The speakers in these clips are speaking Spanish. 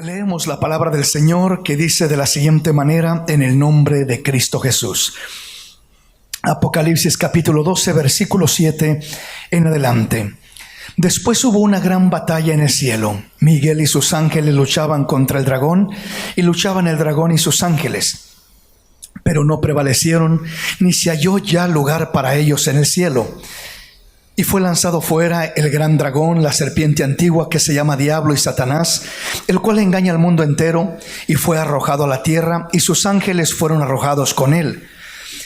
Leemos la palabra del Señor que dice de la siguiente manera en el nombre de Cristo Jesús. Apocalipsis capítulo 12, versículo 7 en adelante. Después hubo una gran batalla en el cielo. Miguel y sus ángeles luchaban contra el dragón, y luchaban el dragón y sus ángeles. Pero no prevalecieron, ni se halló ya lugar para ellos en el cielo. Y fue lanzado fuera el gran dragón, la serpiente antigua que se llama Diablo y Satanás, el cual engaña al mundo entero, y fue arrojado a la tierra, y sus ángeles fueron arrojados con él.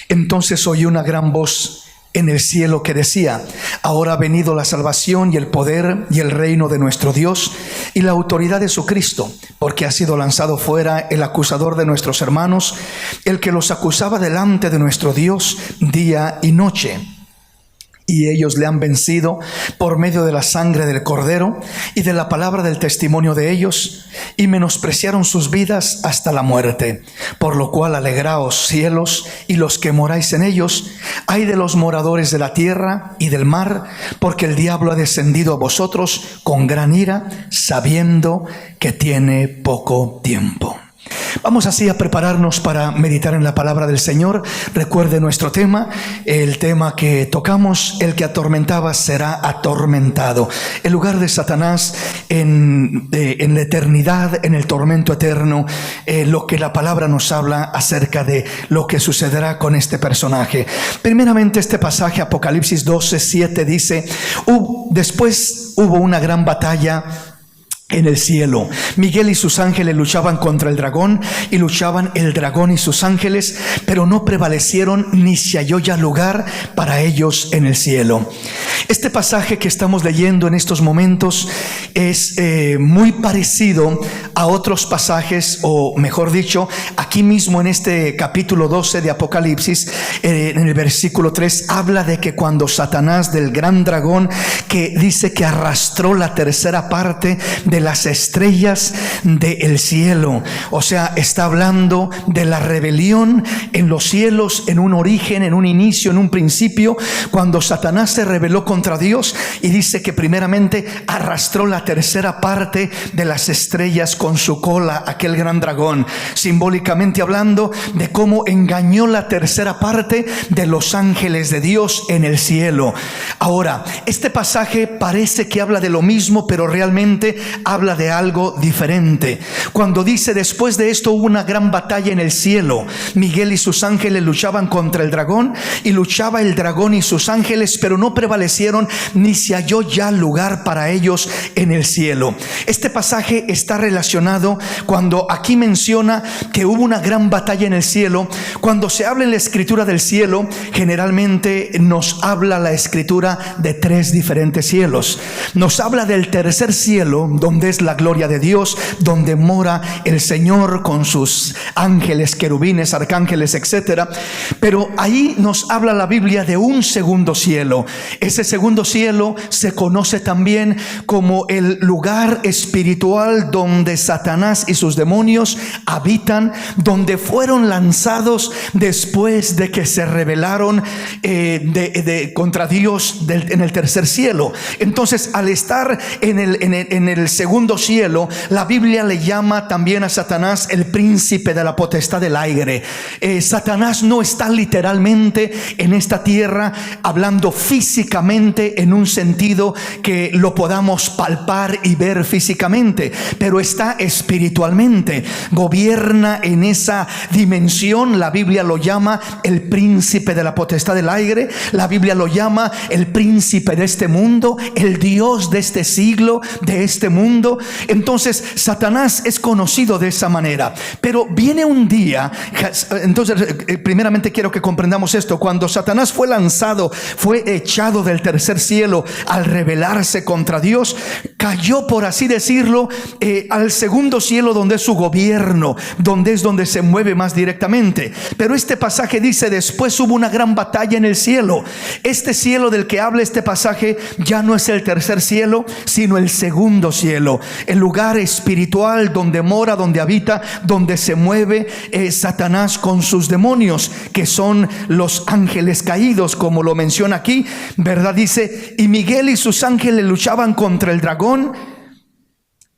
Entonces oí una gran voz en el cielo que decía: ahora ha venido la salvación y el poder y el reino de nuestro Dios y la autoridad de su Cristo, porque ha sido lanzado fuera el acusador de nuestros hermanos, el que los acusaba delante de nuestro Dios día y noche. Y ellos le han vencido por medio de la sangre del Cordero y de la palabra del testimonio de ellos, y menospreciaron sus vidas hasta la muerte. Por lo cual alegraos, cielos, y los que moráis en ellos. Ay de los moradores de la tierra y del mar, porque el diablo ha descendido a vosotros con gran ira, sabiendo que tiene poco tiempo. Vamos así a prepararnos para meditar en la palabra del Señor. Recuerde nuestro tema, el tema que tocamos: el que atormentaba será atormentado. El lugar de Satanás en la eternidad, en el tormento eterno, lo que la palabra nos habla acerca de lo que sucederá con este personaje. Primeramente, este pasaje, Apocalipsis 12, 7, dice: después hubo una gran batalla en el cielo. Miguel y sus ángeles luchaban contra el dragón, y luchaban el dragón y sus ángeles, pero no prevalecieron, ni se halló ya lugar para ellos en el cielo. Este pasaje que estamos leyendo en estos momentos es muy parecido a otros pasajes, o mejor dicho, aquí mismo en este capítulo 12 de Apocalipsis, en el versículo 3, habla de que cuando Satanás, del gran dragón, que dice que arrastró la tercera parte de las estrellas del cielo, o sea, está hablando de la rebelión en los cielos, en un origen, en un inicio, en un principio, cuando Satanás se rebeló contra Dios, y dice que primeramente arrastró la tercera parte de las estrellas con su cola, aquel gran dragón, simbólicamente hablando de cómo engañó la tercera parte de los ángeles de Dios en el cielo. Ahora, este pasaje parece que habla de lo mismo, pero realmente habla de algo diferente. Cuando dice: después de esto hubo una gran batalla en el cielo, Miguel y sus ángeles luchaban contra el dragón, y luchaba el dragón y sus ángeles, pero no prevalecieron, ni se halló ya lugar para ellos en el cielo. Este pasaje está relacionado cuando aquí menciona que hubo una gran batalla en el cielo. Cuando se habla en la escritura del cielo, generalmente nos habla la escritura de tres diferentes cielos. Nos habla del tercer cielo, donde es la gloria de Dios, donde mora el Señor con sus ángeles, querubines, arcángeles, etcétera. Pero ahí nos habla la Biblia de un segundo cielo. Ese segundo cielo se conoce también como el lugar espiritual donde Satanás y sus demonios habitan, donde fueron lanzados después de que se rebelaron contra Dios en el tercer cielo. Entonces, al estar en el segundo cielo, la Biblia le llama también a Satanás el príncipe de la potestad del aire. Satanás no está literalmente en esta tierra, hablando físicamente en un sentido que lo podamos palpar y ver físicamente, pero está espiritualmente, gobierna en esa dimensión. La Biblia lo llama el príncipe de la potestad del aire. La Biblia lo llama el príncipe de este mundo, el Dios de este siglo, de este mundo. Entonces Satanás es conocido de esa manera. Pero viene un día, entonces primeramente quiero que comprendamos esto: cuando Satanás fue lanzado, fue echado del tercer cielo al rebelarse contra Dios, cayó, por así decirlo, al segundo cielo, donde es su gobierno, donde se mueve más directamente. Pero este pasaje dice: después hubo una gran batalla en el cielo. Este cielo del que habla este pasaje ya no es el tercer cielo, sino el segundo cielo, el lugar espiritual donde mora, donde habita, donde se mueve Satanás con sus demonios, que son los ángeles caídos, como lo menciona aquí, ¿verdad? Dice: y Miguel y sus ángeles luchaban contra el dragón,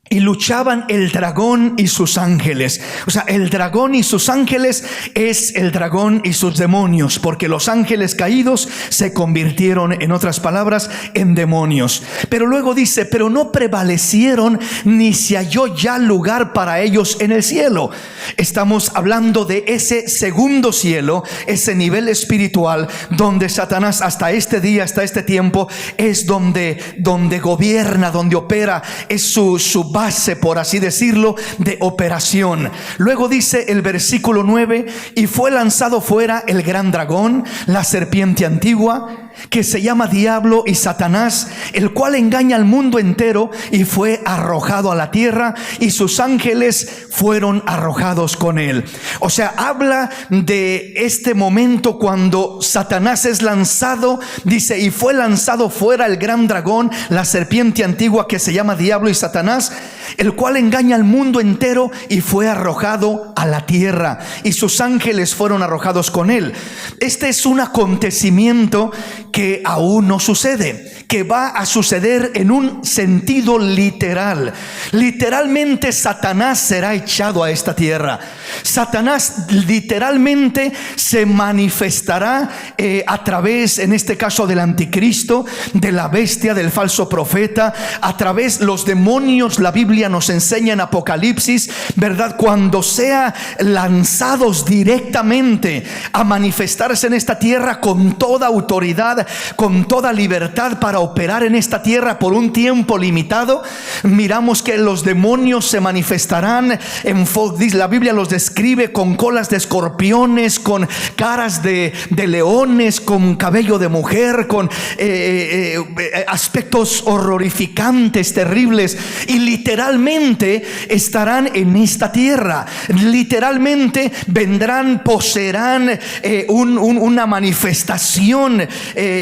y luchaban el dragón y sus ángeles. O sea, el dragón y sus ángeles es el dragón y sus demonios, porque los ángeles caídos se convirtieron, en otras palabras, en demonios. Pero luego dice, pero no prevalecieron, ni se halló ya lugar para ellos en el cielo. Estamos hablando de ese segundo cielo, ese nivel espiritual donde Satanás hasta este día, hasta este tiempo, es donde gobierna, donde opera, es su base, por así decirlo, de operación. Luego dice el versículo 9: y fue lanzado fuera el gran dragón, la serpiente antigua, que se llama Diablo y Satanás, el cual engaña al mundo entero, y fue arrojado a la tierra, y sus ángeles fueron arrojados con él. O sea, habla de este momento cuando Satanás es lanzado. Dice, y fue lanzado fuera el gran dragón, la serpiente antigua, que se llama Diablo y Satanás, el cual engaña al mundo entero, y fue arrojado a la tierra, y sus ángeles fueron arrojados con él. Este es un acontecimiento que aún no sucede, que va a suceder en un sentido literal. Literalmente Satanás será echado a esta tierra. Satanás literalmente se manifestará a través, en este caso, del anticristo, de la bestia, del falso profeta, a través los demonios. La Biblia nos enseña en Apocalipsis, ¿verdad? Cuando sea lanzados directamente a manifestarse en esta tierra con toda autoridad, con toda libertad para operar en esta tierra por un tiempo limitado. Miramos que los demonios se manifestarán la Biblia los describe con colas de escorpiones, con caras de leones, con cabello de mujer, con aspectos horrorificantes, terribles, y literalmente estarán en esta tierra. Literalmente vendrán, poseerán una manifestación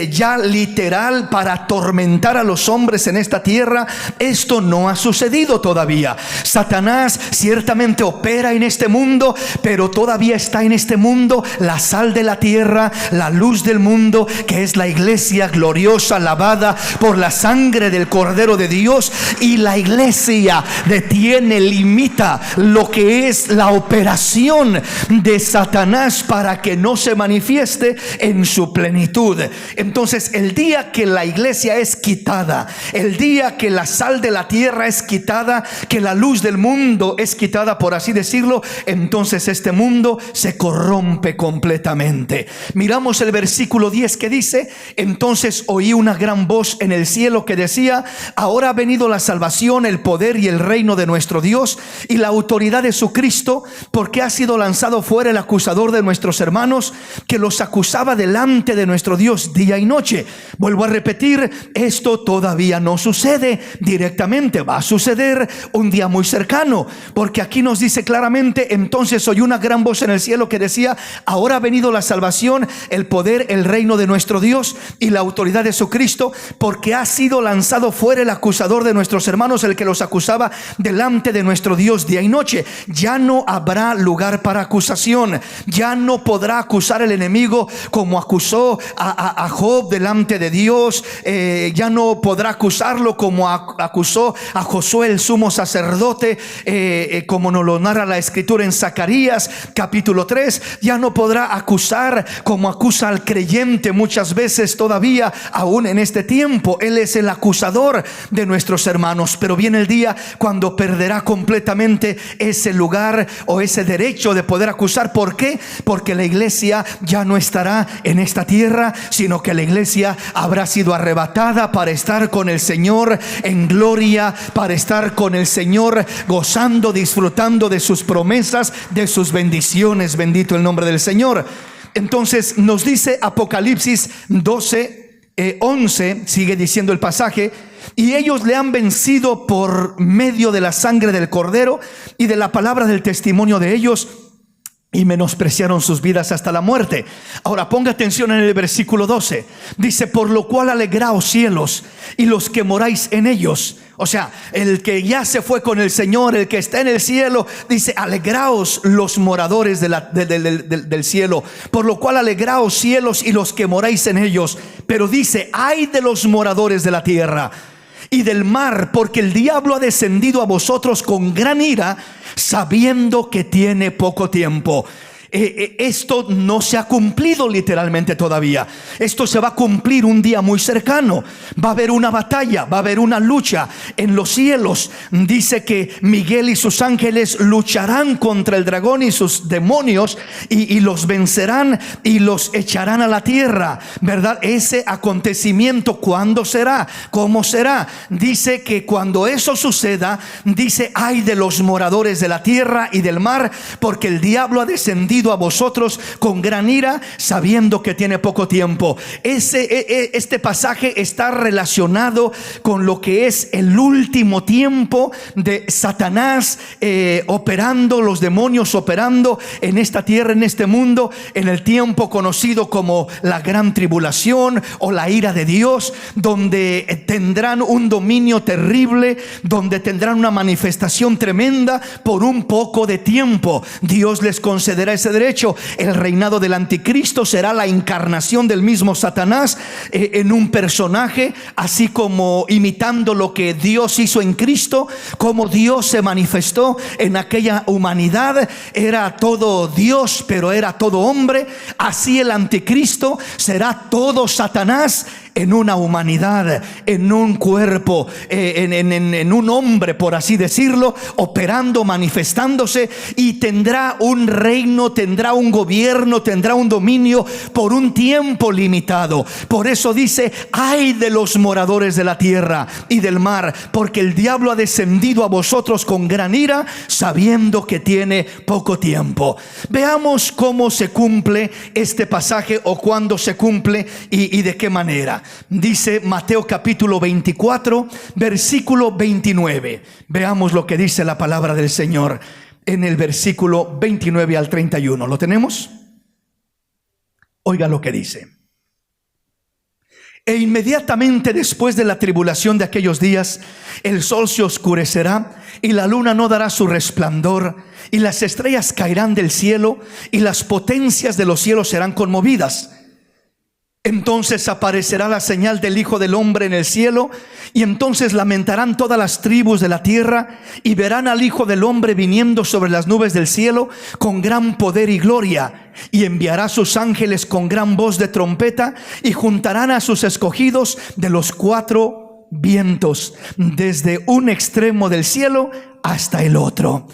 ya literal para atormentar a los hombres en esta tierra. Esto no ha sucedido todavía. Satanás ciertamente opera en este mundo, pero todavía está en este mundo la sal de la tierra, la luz del mundo, que es la iglesia gloriosa, lavada por la sangre del Cordero de Dios. Y la iglesia detiene, limita lo que es la operación de Satanás para que no se manifieste en su plenitud. Entonces, el día que la iglesia es quitada, el día que la sal de la tierra es quitada, que la luz del mundo es quitada, por así decirlo, entonces este mundo se corrompe completamente. Miramos el versículo 10 que dice: entonces oí una gran voz en el cielo que decía: ahora ha venido la salvación, el poder y el reino de nuestro Dios y la autoridad de su Cristo, porque ha sido lanzado fuera el acusador de nuestros hermanos, que los acusaba delante de nuestro Dios día y noche. Vuelvo a repetir, esto todavía no sucede directamente, va a suceder un día muy cercano, porque aquí nos dice claramente: entonces oí una gran voz en el cielo que decía: ahora ha venido la salvación, el poder, el reino de nuestro Dios y la autoridad de su Cristo, porque ha sido lanzado fuera el acusador de nuestros hermanos, el que los acusaba delante de nuestro Dios día y noche. Ya no habrá lugar para acusación. Ya no podrá acusar el enemigo como acusó a Job delante de Dios. Ya no podrá acusarlo como acusó a Josué, el sumo sacerdote, como nos lo narra la escritura en Zacarías capítulo 3. Ya no podrá acusar como acusa al creyente muchas veces todavía, aún en este tiempo. Él es el acusador de nuestros hermanos, pero viene el día cuando perderá completamente ese lugar o ese derecho de poder acusar. ¿Por qué? Porque la iglesia ya no estará en esta tierra, sino que la iglesia habrá sido arrebatada para estar con el Señor en gloria, para estar con el Señor gozando, disfrutando de sus promesas, de sus bendiciones. Bendito el nombre del Señor. Entonces nos dice Apocalipsis 12:11, sigue diciendo el pasaje: y ellos le han vencido por medio de la sangre del Cordero y de la palabra del testimonio de ellos, y menospreciaron sus vidas hasta la muerte. Ahora ponga atención en el versículo 12. Dice: por lo cual alegraos cielos y los que moráis en ellos. O sea, el que ya se fue con el Señor, el que está en el cielo, dice: alegraos los moradores del cielo. Por lo cual alegraos cielos y los que moráis en ellos. Pero dice: ay de los moradores de la tierra y del mar, porque el diablo ha descendido a vosotros con gran ira, sabiendo que tiene poco tiempo. Esto no se ha cumplido literalmente todavía. Esto se va a cumplir un día muy cercano. Va a haber una batalla, va a haber una lucha en los cielos. Dice que Miguel y sus ángeles lucharán contra el dragón y sus demonios, y los vencerán y los echarán a la tierra, ¿verdad? Ese acontecimiento, ¿cuándo será? ¿Cómo será? Dice que cuando eso suceda, dice: ay de los moradores de la tierra y del mar, porque el diablo ha descendido a vosotros con gran ira, sabiendo que tiene poco tiempo. Este pasaje está relacionado con lo que es el último tiempo de Satanás operando, los demonios operando en esta tierra, en este mundo, en el tiempo conocido como la gran tribulación o la ira de Dios, donde tendrán un dominio terrible, donde tendrán una manifestación tremenda por un poco de tiempo. Dios les concederá ese derecho. El reinado del anticristo será la encarnación del mismo Satanás en un personaje, así como imitando lo que Dios hizo en Cristo, como Dios se manifestó en aquella humanidad. Era todo Dios, pero era todo hombre. Así el anticristo será todo Satanás en una humanidad, en un cuerpo, en un hombre, por así decirlo, operando, manifestándose, y tendrá un reino, tendrá un gobierno, tendrá un dominio por un tiempo limitado. Por eso dice: ay de los moradores de la tierra y del mar, porque el diablo ha descendido a vosotros con gran ira, sabiendo que tiene poco tiempo. Veamos cómo se cumple este pasaje, o cuándo se cumple y de qué manera. Dice Mateo capítulo 24, versículo 29. Veamos lo que dice la palabra del Señor en el versículo 29 al 31. ¿Lo tenemos? Oiga lo que dice: e inmediatamente después de la tribulación de aquellos días, el sol se oscurecerá y la luna no dará su resplandor, y las estrellas caerán del cielo, y las potencias de los cielos serán conmovidas. Entonces aparecerá la señal del Hijo del Hombre en el cielo, y entonces lamentarán todas las tribus de la tierra, y verán al Hijo del Hombre viniendo sobre las nubes del cielo con gran poder y gloria, y enviará a sus ángeles con gran voz de trompeta, y juntarán a sus escogidos de los cuatro vientos, desde un extremo del cielo hasta el otro.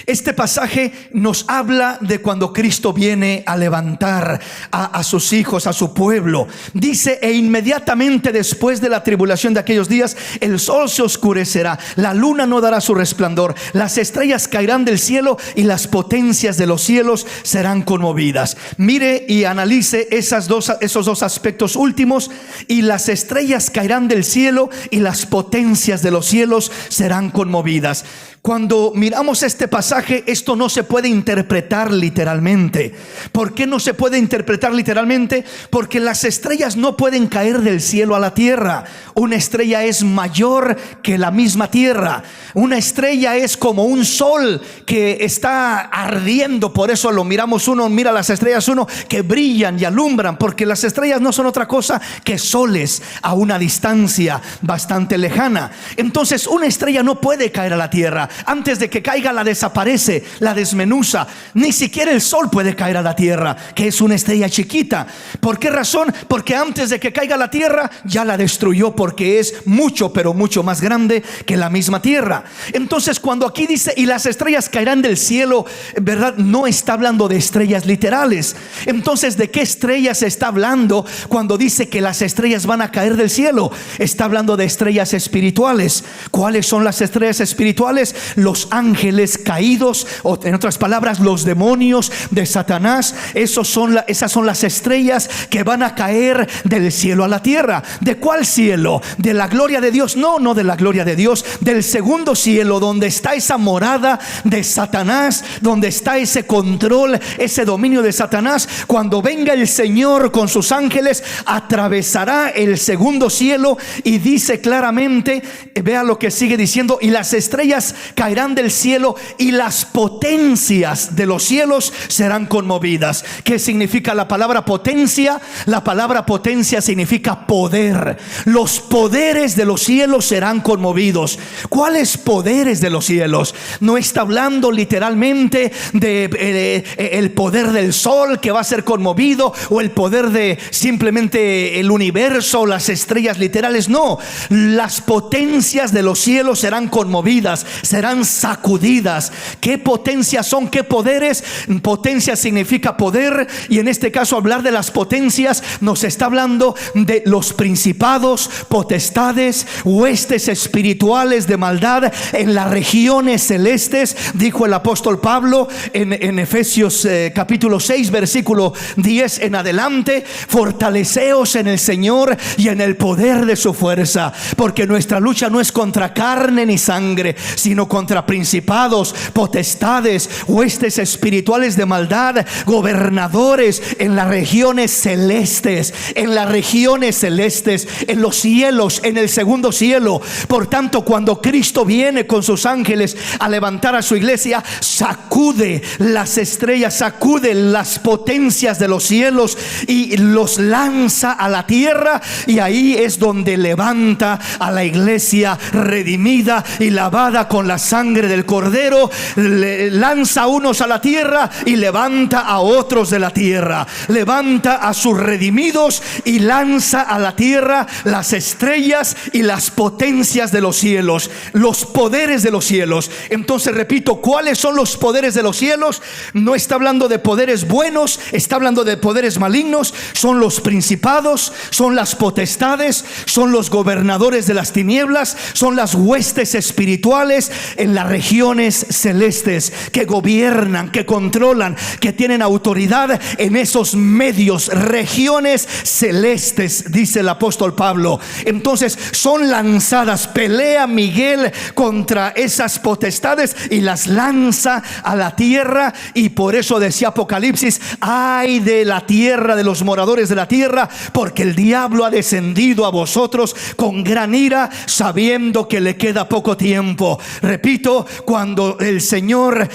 Este pasaje nos habla de cuando Cristo viene a levantar a sus hijos, a su pueblo. Dice: e inmediatamente después de la tribulación de aquellos días, el sol se oscurecerá, la luna no dará su resplandor, las estrellas caerán del cielo, y las potencias de los cielos serán conmovidas. Mire y analice esos dos aspectos últimos: y las estrellas caerán del cielo, y las potencias de los cielos serán conmovidas. Cuando miramos este pasaje, esto no se puede interpretar literalmente. ¿Por qué no se puede interpretar literalmente? Porque las estrellas no pueden caer del cielo a la tierra. Una estrella es mayor que la misma tierra. Una estrella es como un sol que está ardiendo. Por eso lo miramos, uno mira las estrellas, uno que brillan y alumbran, porque las estrellas no son otra cosa que soles a una distancia bastante lejana. Entonces una estrella no puede caer a la tierra. Antes de que caiga la desaparece, la desmenuza. Ni siquiera el sol puede caer a la tierra, que es una estrella chiquita. ¿Por qué razón? Porque antes de que caiga a la tierra ya la destruyó, porque es mucho, pero mucho más grande que la misma tierra. Entonces cuando aquí dice: y las estrellas caerán del cielo, ¿verdad? No está hablando de estrellas literales. Entonces, ¿de qué estrellas está hablando cuando dice que las estrellas van a caer del cielo? Está hablando de estrellas espirituales. ¿Cuáles son las estrellas espirituales? Los ángeles caídos, o en otras palabras, los demonios de Satanás. Esas son las estrellas que van a caer del cielo a la tierra. ¿De cuál cielo? ¿De la gloria de Dios? No de la gloria de Dios, del segundo cielo, donde está esa morada de Satanás, donde está ese control, ese dominio de Satanás. Cuando venga el Señor con sus ángeles, atravesará el segundo cielo, y dice claramente, vea lo que sigue diciendo: y las estrellas caerán del cielo y las potencias de los cielos serán conmovidas. ¿Qué significa la palabra potencia? La palabra potencia significa poder. Los poderes de los cielos serán conmovidos. ¿Cuáles poderes de los cielos? No está hablando literalmente de el poder del sol que va a ser conmovido, o el poder de simplemente el universo, las estrellas literales. No, las potencias de los cielos serán conmovidas, serán sacudidas. ¿Qué potencias son? ¿Qué poderes? Potencia significa poder, y en este caso hablar de las potencias nos está hablando de los principados, potestades, huestes espirituales de maldad en las regiones celestes. Dijo el apóstol Pablo en Efesios capítulo 6 versículo 10 en adelante: fortaleceos en el Señor y en el poder de su fuerza, porque nuestra lucha no es contra carne ni sangre, sino contra principados, potestades, huestes espirituales de maldad, gobernadores en las regiones celestes, en las regiones celestes, en los cielos, en el segundo cielo. Por tanto, cuando Cristo viene con sus ángeles a levantar a su iglesia, sacude las estrellas, sacude las potencias de los cielos y los lanza a la tierra, y ahí es donde levanta a la iglesia redimida y lavada con la sangre del Cordero. Lanza a unos a la tierra y levanta a otros de la tierra. Levanta a sus redimidos y lanza a la tierra las estrellas y las potencias de los cielos, los poderes de los cielos. Entonces repito, ¿cuáles son los poderes de los cielos? No está hablando de poderes buenos, está hablando de poderes malignos. Son los principados, son las potestades, son los gobernadores de las tinieblas, son las huestes espirituales en las regiones celestes, que gobiernan, que controlan, que tienen autoridad en esos medios, regiones celestes, dice el apóstol Pablo. Entonces son lanzadas, pelea Miguel contra esas potestades y las lanza a la tierra. Y por eso decía Apocalipsis: ay de la tierra, de los moradores de la tierra, porque el diablo ha descendido a vosotros con gran ira, sabiendo que le queda poco tiempo. Repito, cuando el Señor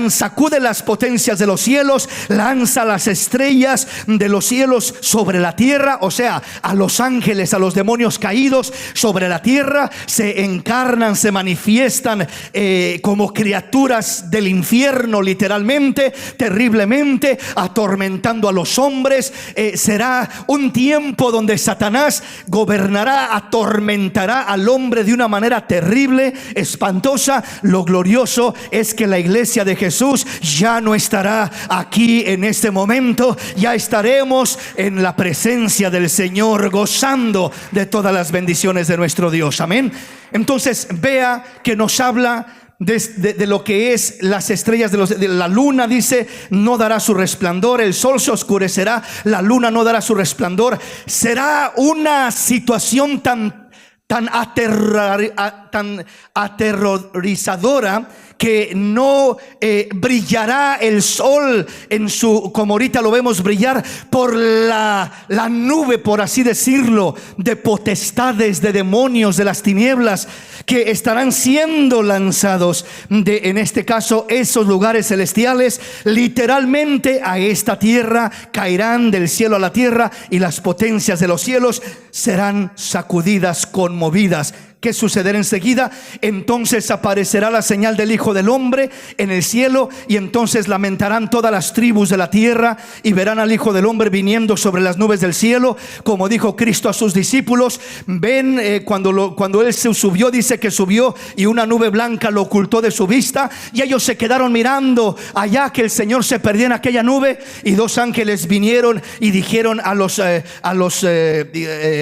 sacude las potencias de los cielos, lanza las estrellas de los cielos sobre la tierra, o sea, a los ángeles, a los demonios caídos sobre la tierra, se encarnan, se manifiestan como criaturas del infierno, literalmente, terriblemente, atormentando a los hombres. Será un tiempo donde Satanás gobernará, atormentará al hombre de una manera terrible, espantosa. Lo glorioso es que la iglesia de Jesús ya no estará aquí en este momento, ya estaremos en la presencia del Señor, gozando de todas las bendiciones de nuestro Dios. Amén. Entonces vea que nos habla de lo que es las estrellas de la luna. Dice: no dará su resplandor, el sol se oscurecerá, la luna no dará su resplandor. Será una situación tan aterrorizadora que no brillará el sol en su, como ahorita lo vemos brillar, por la nube, por así decirlo, de potestades, de demonios, de las tinieblas, que estarán siendo lanzados en este caso, esos lugares celestiales, literalmente a esta tierra. Caerán del cielo a la tierra, y las potencias de los cielos serán sacudidas, conmovidas. ¿Qué sucederá enseguida? Entonces aparecerá la señal del Hijo del Hombre en el cielo, y entonces lamentarán todas las tribus de la tierra, y verán al Hijo del Hombre viniendo sobre las nubes del cielo, como dijo Cristo a sus discípulos. Ven, cuando Él se subió, dice que subió y una nube blanca lo ocultó de su vista, y ellos se quedaron mirando allá que el Señor se perdía en aquella nube. Y dos ángeles vinieron y dijeron a los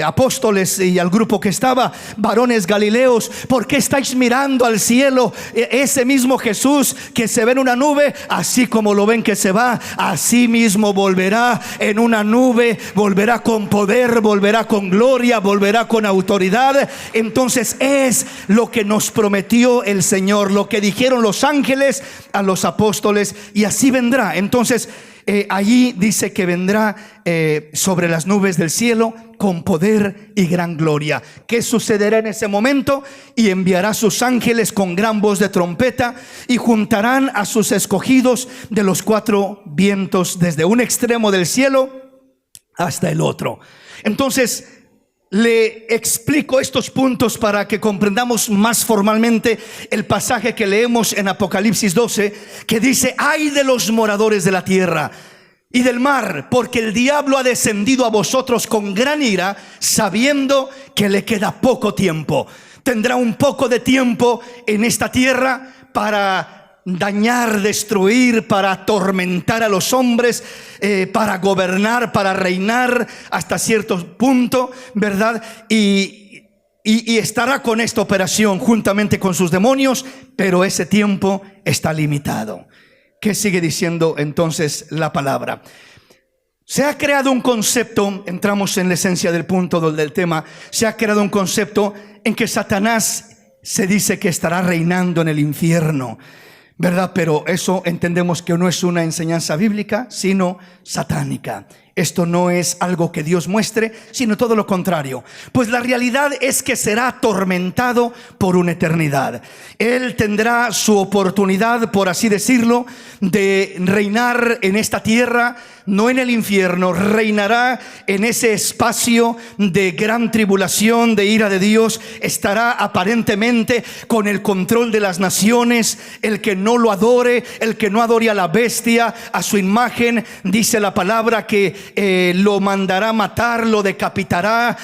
apóstoles y al grupo que estaba: varones Galileos, ¿por qué estáis mirando al cielo? Ese mismo Jesús que se ve en una nube, así como lo ven que se va, así mismo volverá en una nube, volverá con poder, volverá con gloria, volverá con autoridad. Entonces es lo que nos prometió el Señor, lo que dijeron los ángeles a los apóstoles, y así vendrá. Entonces allí dice que vendrá sobre las nubes del cielo con poder y gran gloria. ¿Qué sucederá en ese momento? Y enviará sus ángeles con gran voz de trompeta y juntarán a sus escogidos de los cuatro vientos, desde un extremo del cielo hasta el otro. Entonces, le explico estos puntos para que comprendamos más formalmente el pasaje que leemos en Apocalipsis 12, que dice: ay de los moradores de la tierra y del mar, porque el diablo ha descendido a vosotros con gran ira, sabiendo que le queda poco tiempo. Tendrá un poco de tiempo en esta tierra para dañar, destruir, para atormentar a los hombres, para gobernar, para reinar hasta cierto punto, ¿verdad? Y estará con esta operación juntamente con sus demonios, pero ese tiempo está limitado. ¿Qué sigue diciendo entonces la palabra? Se ha creado un concepto, entramos en la esencia del punto del tema, se ha creado un concepto en que Satanás se dice que estará reinando en el infierno, ¿verdad? Pero eso entendemos que no es una enseñanza bíblica, sino satánica. Esto no es algo que Dios muestre, sino todo lo contrario. Pues la realidad es que será atormentado por una eternidad. Él tendrá su oportunidad, por así decirlo, de reinar en esta tierra, no en el infierno. Reinará en ese espacio de gran tribulación, de ira de Dios. Estará aparentemente con el control de las naciones. El que no lo adore, el que no adore a la bestia, a su imagen, dice la palabra que lo mandará matar, lo decapitará,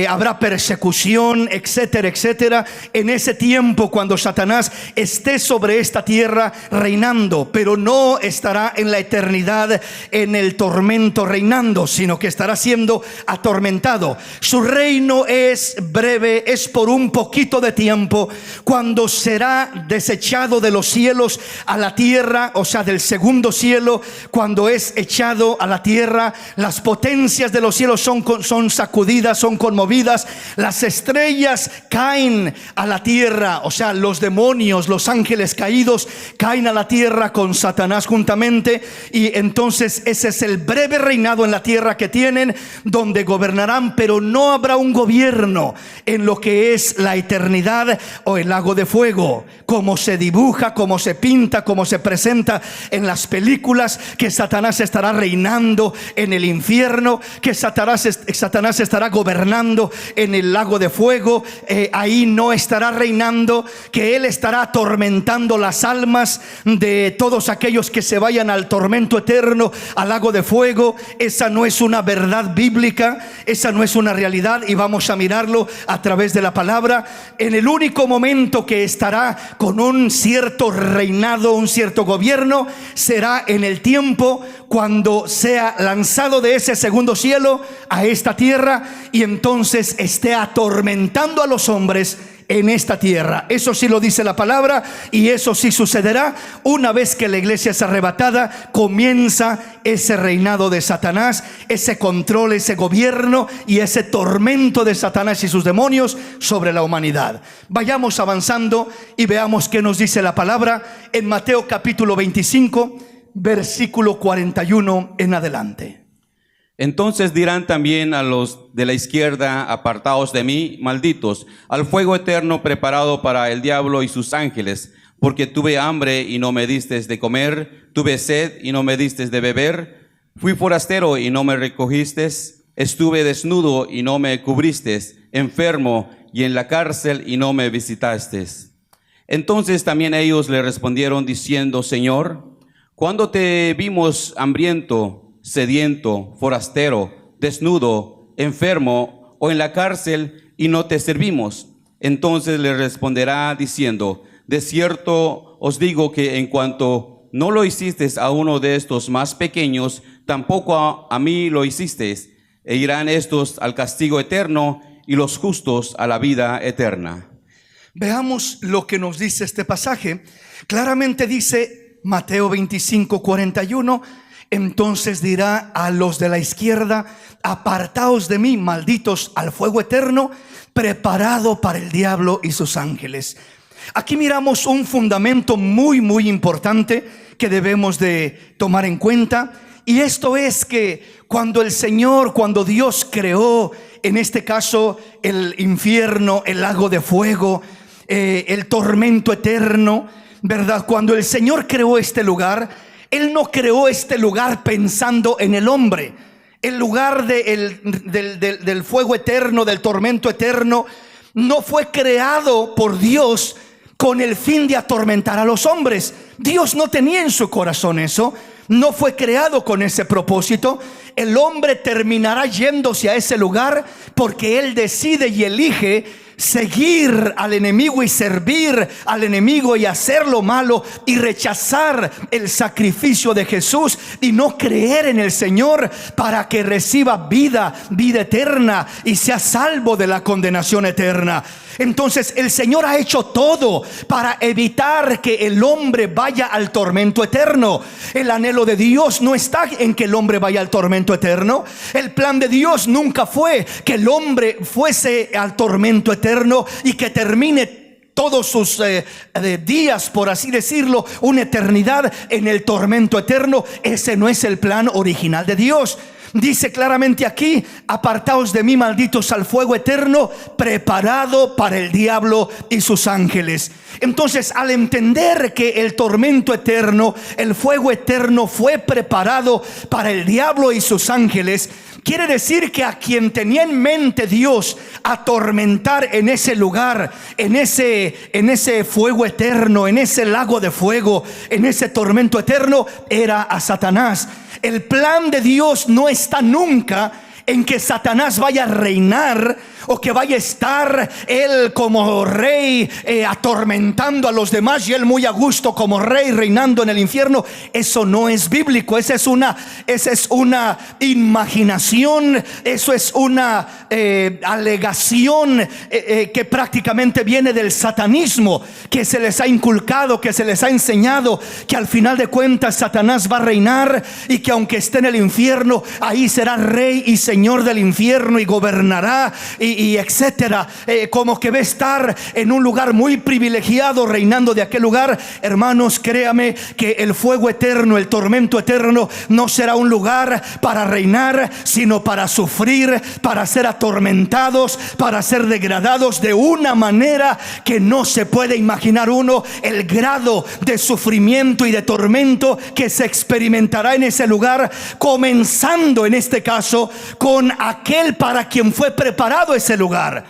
habrá persecución, etcétera, etcétera. En ese tiempo, cuando Satanás esté sobre esta tierra reinando, pero no estará en la eternidad en el tormento reinando, sino que estará siendo atormentado. Su reino es breve, es por un poquito de tiempo, cuando será desechado de los cielos a la tierra, o sea, del segundo cielo, cuando es echado a la tierra. Las potencias de los cielos son sacudidas, son conmovidas. Las estrellas caen a la tierra, o sea, los demonios, los ángeles caídos caen a la tierra con Satanás juntamente. Y entonces ese es el breve reinado en la tierra que tienen, donde gobernarán, pero no habrá un gobierno en lo que es la eternidad o el lago de fuego, como se dibuja, como se pinta, como se presenta en las películas, que Satanás estará reinando en el infierno, que Satanás estará gobernando en el lago de fuego. Ahí no estará reinando, que él estará atormentando las almas de todos aquellos que se vayan al tormento eterno, al lago de fuego. Esa no es una verdad bíblica, esa no es una realidad, y vamos a mirarlo a través de la palabra. En el único momento que estará con un cierto reinado, un cierto gobierno, será en el tiempo cuando sea lanzado de ese segundo cielo a esta tierra, y entonces esté atormentando a los hombres en esta tierra. Eso sí lo dice la palabra, y eso sí sucederá. Una vez que la iglesia es arrebatada, comienza ese reinado de Satanás, ese control, ese gobierno y ese tormento de Satanás y sus demonios sobre la humanidad. Vayamos avanzando y veamos qué nos dice la palabra en Mateo capítulo 25, versículo 41 en adelante. Entonces dirán también a los de la izquierda: apartaos de mí, malditos, al fuego eterno preparado para el diablo y sus ángeles, porque tuve hambre y no me disteis de comer, tuve sed y no me disteis de beber, fui forastero y no me recogisteis, estuve desnudo y no me cubristeis, enfermo y en la cárcel y no me visitasteis. Entonces también ellos le respondieron diciendo: Señor, ¿cuándo te vimos hambriento, sediento, forastero, desnudo, enfermo o en la cárcel y no te servimos? Entonces le responderá diciendo: de cierto os digo que en cuanto no lo hicisteis a uno de estos más pequeños, tampoco a mí lo hicisteis. E irán estos al castigo eterno y los justos a la vida eterna. Veamos lo que nos dice este pasaje. Claramente dice Mateo 25, 41: entonces dirá a los de la izquierda: apartaos de mí, malditos, al fuego eterno preparado para el diablo y sus ángeles. Aquí miramos un fundamento muy importante que debemos de tomar en cuenta, Y esto es que cuando Dios creó, en este caso, el infierno, el lago de fuego, el tormento eterno, ¿verdad? Cuando el Señor creó este lugar, Él no creó este lugar pensando en el hombre. El lugar del fuego eterno, del tormento eterno, no fue creado por Dios con el fin de atormentar a los hombres. Dios no tenía en su corazón eso. No fue creado con ese propósito. El hombre terminará yéndose a ese lugar porque él decide y elige seguir al enemigo y servir al enemigo y hacer lo malo y rechazar el sacrificio de Jesús y no creer en el Señor para que reciba vida eterna y sea salvo de la condenación eterna. Entonces el Señor ha hecho todo para evitar que el hombre vaya al tormento eterno. El anhelo de Dios no está en que el hombre vaya al tormento eterno. El plan de Dios nunca fue que el hombre fuese al tormento eterno y que termine todos sus días, por así decirlo, una eternidad en el tormento eterno. Ese no es el plan original de Dios. Dice claramente aquí: apartaos de mí, malditos, al fuego eterno preparado para el diablo y sus ángeles. Entonces, al entender que el tormento eterno, el fuego eterno fue preparado para el diablo y sus ángeles, quiere decir que a quien tenía en mente Dios atormentar en ese lugar, en ese fuego eterno, en ese lago de fuego, en ese tormento eterno, era a Satanás. El plan de Dios no está nunca en que Satanás vaya a reinar o que vaya a estar él como rey atormentando a los demás y él muy a gusto como rey reinando en el infierno. Eso no es bíblico. Esa es una imaginación. Eso es una alegación que prácticamente viene del satanismo, que se les ha inculcado, que se les ha enseñado que al final de cuentas Satanás va a reinar y que aunque esté en el infierno, ahí será rey y señor del infierno y gobernará y etcétera, como que va a estar en un lugar muy privilegiado reinando de aquel lugar. Hermanos, créame que el fuego eterno, el tormento eterno, no será un lugar para reinar, sino para sufrir, para ser atormentados, para ser degradados de una manera que no se puede imaginar uno el grado de sufrimiento y de tormento que se experimentará en ese lugar, comenzando en este caso con aquel para quien fue preparado ese lugar.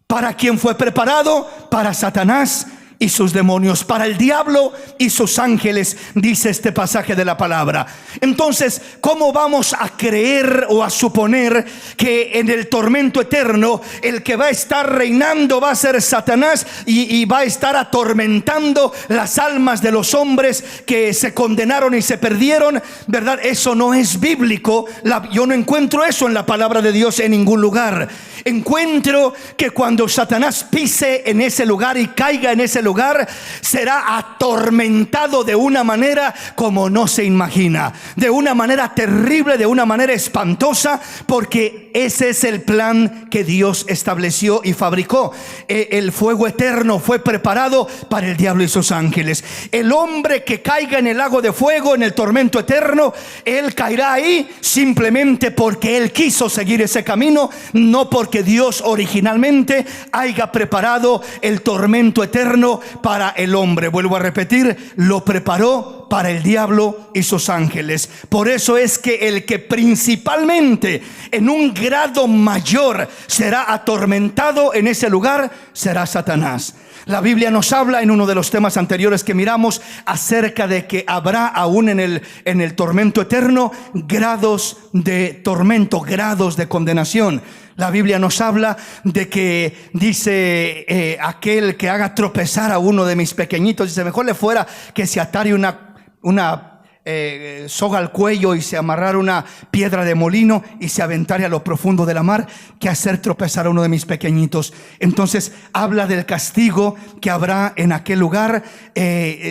¿Para quién fue preparado? Para Satanás y sus demonios, para el diablo y sus ángeles, dice este pasaje de la palabra. Entonces, ¿cómo vamos a creer o a suponer que en el tormento eterno el que va a estar reinando va a ser Satanás y va a estar atormentando las almas de los hombres que se condenaron y se perdieron? ¿Verdad? Eso no es bíblico. Yo no encuentro eso en la palabra de Dios en ningún lugar. Encuentro que cuando Satanás pise en ese lugar y caiga en ese lugar, será atormentado de una manera como no se imagina, de una manera terrible, de una manera espantosa, porque ese es el plan que Dios estableció y fabricó. El fuego eterno fue preparado para el diablo y sus ángeles. El hombre que caiga en el lago de fuego, en el tormento eterno, él caerá ahí simplemente porque él quiso seguir ese camino, no porque Dios originalmente haya preparado el tormento eterno para el hombre. Vuelvo a repetir, lo preparó para el diablo y sus ángeles. Por eso es que el que principalmente en un grado mayor será atormentado en ese lugar será Satanás. La Biblia nos habla en uno de los temas anteriores que miramos acerca de que habrá aún en el tormento eterno grados de tormento, grados de condenación. La Biblia nos habla de que dice aquel que haga tropezar a uno de mis pequeñitos, dice, mejor le fuera que se atare una soga al cuello y se amarrara una piedra de molino y se aventara a lo profundo de la mar, que hacer tropezar a uno de mis pequeñitos. Entonces habla del castigo que habrá en aquel lugar.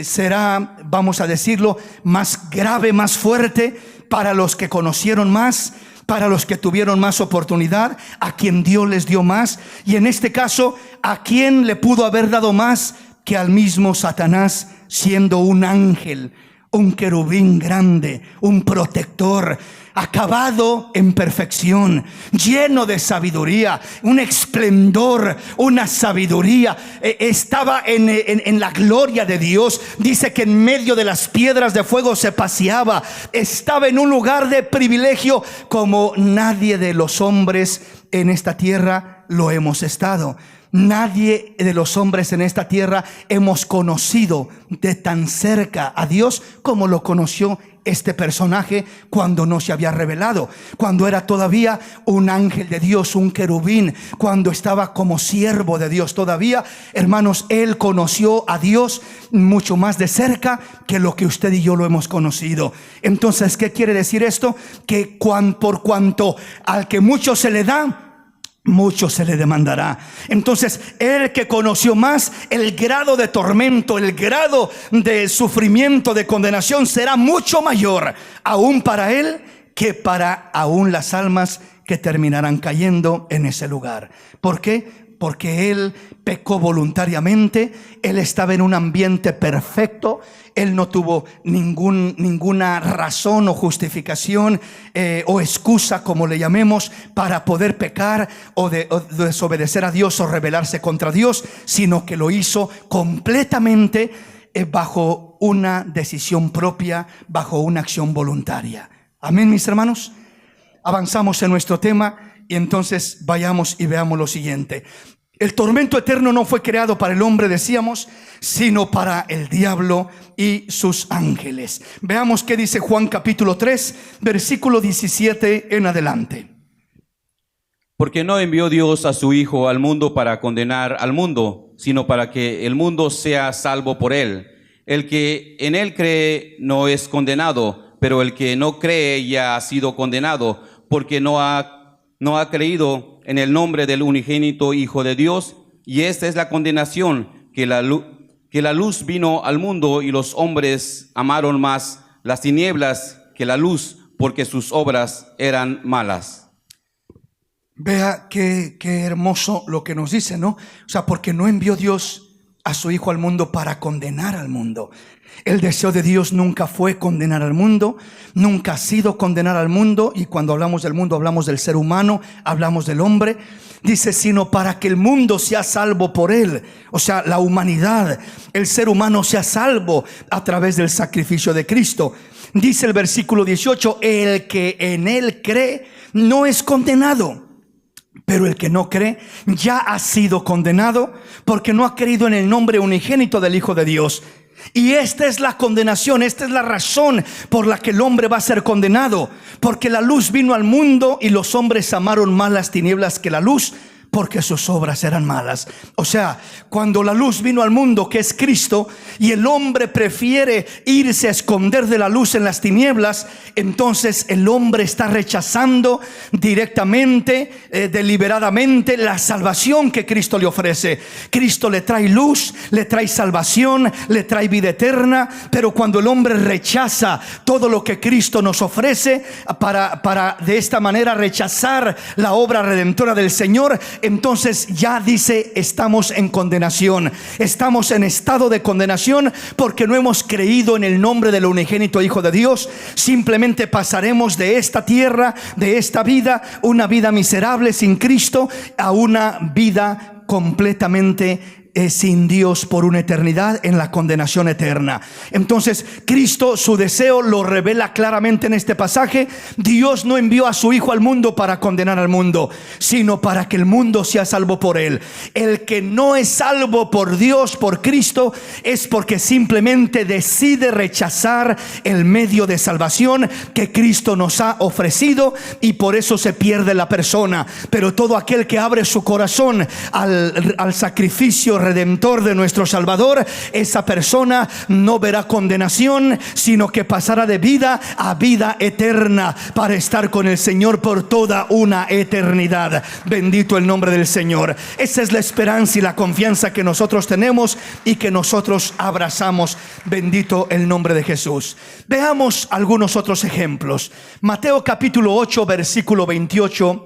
Será, vamos a decirlo, más grave, más fuerte para los que conocieron más, para los que tuvieron más oportunidad, a quien Dios les dio más, y en este caso a quien le pudo haber dado más que al mismo Satanás, siendo un ángel. un querubín grande, un protector, acabado en perfección, lleno de sabiduría, un esplendor, una sabiduría. Estaba en la gloria de Dios. Dice que en medio de las piedras de fuego se paseaba. Estaba en un lugar de privilegio como nadie de los hombres en esta tierra lo hemos estado. Nadie de los hombres en esta tierra hemos conocido de tan cerca a Dios como lo conoció este personaje cuando no se había revelado, cuando era todavía un ángel de Dios, un querubín, cuando estaba como siervo de Dios todavía. Hermanos, él conoció a Dios mucho más de cerca que lo que usted y yo lo hemos conocido. Entonces, ¿qué quiere decir esto? Que por cuanto al que mucho se le da, mucho se le demandará. Entonces, el que conoció más, el grado de tormento, el grado de sufrimiento, de condenación será mucho mayor aún para él que para aún las almas que terminarán cayendo en ese lugar. ¿Por qué? Porque él pecó voluntariamente. Él estaba en un ambiente perfecto. Él no tuvo ninguna razón o justificación o excusa, como le llamemos, para poder pecar o desobedecer a Dios o rebelarse contra Dios, sino que lo hizo completamente bajo una decisión propia, bajo una acción voluntaria. Amén, mis hermanos. Avanzamos en nuestro tema y entonces vayamos y veamos lo siguiente. El tormento eterno no fue creado para el hombre, decíamos, sino para el diablo y sus ángeles. Veamos qué dice Juan capítulo 3, versículo 17 en adelante. Porque no envió Dios a su Hijo al mundo para condenar al mundo, sino para que el mundo sea salvo por él. El que en él cree no es condenado, pero el que no cree ya ha sido condenado, porque no ha creído en el nombre del unigénito Hijo de Dios. Y esta es la condenación, que la luz vino al mundo y los hombres amaron más las tinieblas que la luz, porque sus obras eran malas. Vea qué hermoso lo que nos dice, ¿no? O sea, porque no envió Dios a su Hijo al mundo para condenar al mundo. El deseo de Dios nunca fue condenar al mundo, nunca ha sido condenar al mundo. Y cuando hablamos del mundo hablamos del ser humano, hablamos del hombre. Dice, sino para que el mundo sea salvo por él. O sea, la humanidad, el ser humano sea salvo a través del sacrificio de Cristo. Dice el versículo 18, el que en él cree no es condenado, pero el que no cree ya ha sido condenado, porque no ha creído en el nombre unigénito del Hijo de Dios. Y esta es la condenación, esta es la razón por la que el hombre va a ser condenado, porque la luz vino al mundo y los hombres amaron más las tinieblas que la luz, porque sus obras eran malas. O sea, cuando la luz vino al mundo, que es Cristo, y el hombre prefiere irse a esconder de la luz en las tinieblas, entonces el hombre está rechazando directamente, deliberadamente, la salvación que Cristo le ofrece. Cristo le trae luz, le trae salvación, le trae vida eterna. Pero cuando el hombre rechaza todo lo que Cristo nos ofrece, para de esta manera rechazar la obra redentora del Señor, entonces ya dice, estamos en condenación, estamos en estado de condenación, porque no hemos creído en el nombre del unigénito Hijo de Dios. Simplemente pasaremos de esta tierra, de esta vida, una vida miserable sin Cristo, a una vida completamente sin Dios por una eternidad, en la condenación eterna. Entonces Cristo, su deseo lo revela claramente en este pasaje. Dios no envió a su Hijo al mundo para condenar al mundo, sino para que el mundo sea salvo por él. El que no es salvo por Dios, por Cristo, es porque simplemente decide rechazar el medio de salvación que Cristo nos ha ofrecido, y por eso se pierde la persona. Pero todo aquel que abre su corazón al sacrificio redentor de nuestro Salvador, esa persona no verá condenación, sino que pasará de vida a vida eterna para estar con el Señor por toda una eternidad. Bendito el nombre del Señor. Esa es la esperanza y la confianza que nosotros tenemos y que nosotros abrazamos. Bendito el nombre de Jesús. Veamos algunos otros ejemplos. Mateo capítulo 8, versículo 28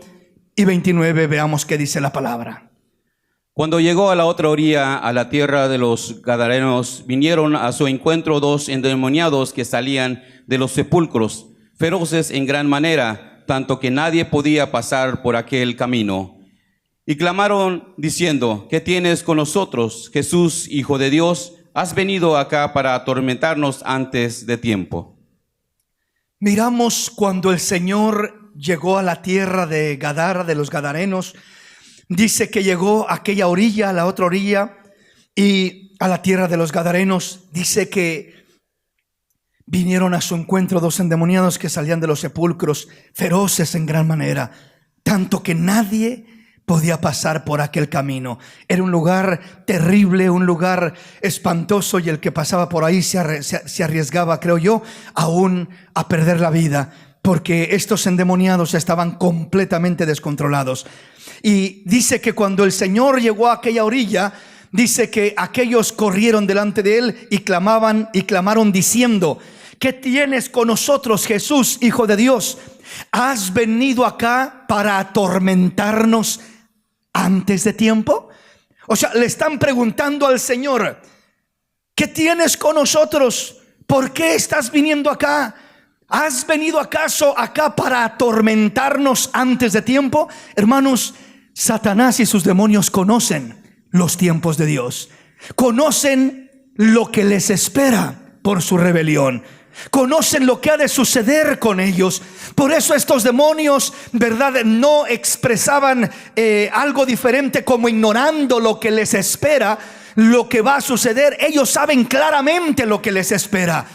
y 29. Veamos qué dice la palabra. Cuando llegó a la otra orilla, a la tierra de los Gadarenos, vinieron a su encuentro dos endemoniados que salían de los sepulcros, feroces en gran manera, tanto que nadie podía pasar por aquel camino. Y clamaron diciendo: ¿qué tienes con nosotros, Jesús, Hijo de Dios? ¿Has venido acá para atormentarnos antes de tiempo? Miramos cuando el Señor llegó a la tierra de Gadara, de los Gadarenos. Dice que llegó a aquella orilla, a la otra orilla, y a la tierra de los Gadarenos. Dice que vinieron a su encuentro dos endemoniados que salían de los sepulcros, feroces en gran manera, tanto que nadie podía pasar por aquel camino. Era un lugar terrible, un lugar espantoso, y el que pasaba por ahí se arriesgaba, creo yo, aún a perder la vida, porque estos endemoniados estaban completamente descontrolados. Y dice que cuando el Señor llegó a aquella orilla, dice que aquellos corrieron delante de él y clamaron diciendo: ¿qué tienes con nosotros, Jesús, Hijo de Dios? ¿Has venido acá para atormentarnos antes de tiempo? O sea, le están preguntando al Señor: ¿qué tienes con nosotros? ¿Por qué estás viniendo acá? ¿Has venido acaso acá para atormentarnos antes de tiempo? Hermanos, Satanás y sus demonios conocen los tiempos de Dios, conocen lo que les espera por su rebelión, conocen lo que ha de suceder con ellos. Por eso estos demonios, ¿verdad?, no expresaban algo diferente, como ignorando lo que les espera, lo que va a suceder. Ellos saben claramente lo que les espera.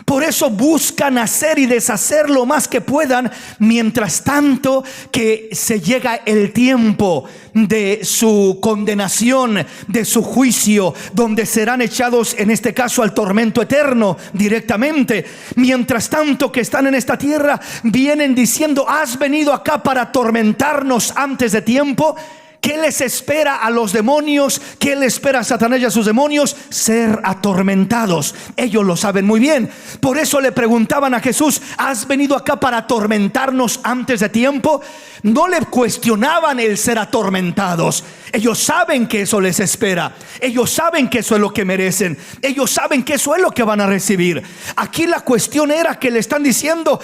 Por eso buscan hacer y deshacer lo más que puedan, mientras tanto que se llega el tiempo de su condenación, de su juicio, donde serán echados, en este caso, al tormento eterno directamente. Mientras tanto que están en esta tierra, vienen diciendo: ¿has venido acá para atormentarnos antes de tiempo? ¿Qué les espera a los demonios? ¿Qué le espera a Satanás y a sus demonios? Ser atormentados. Ellos lo saben muy bien. Por eso le preguntaban a Jesús: ¿has venido acá para atormentarnos antes de tiempo? No le cuestionaban el ser atormentados. Ellos saben que eso les espera. Ellos saben que eso es lo que merecen. Ellos saben que eso es lo que van a recibir. Aquí la cuestión era que le están diciendo: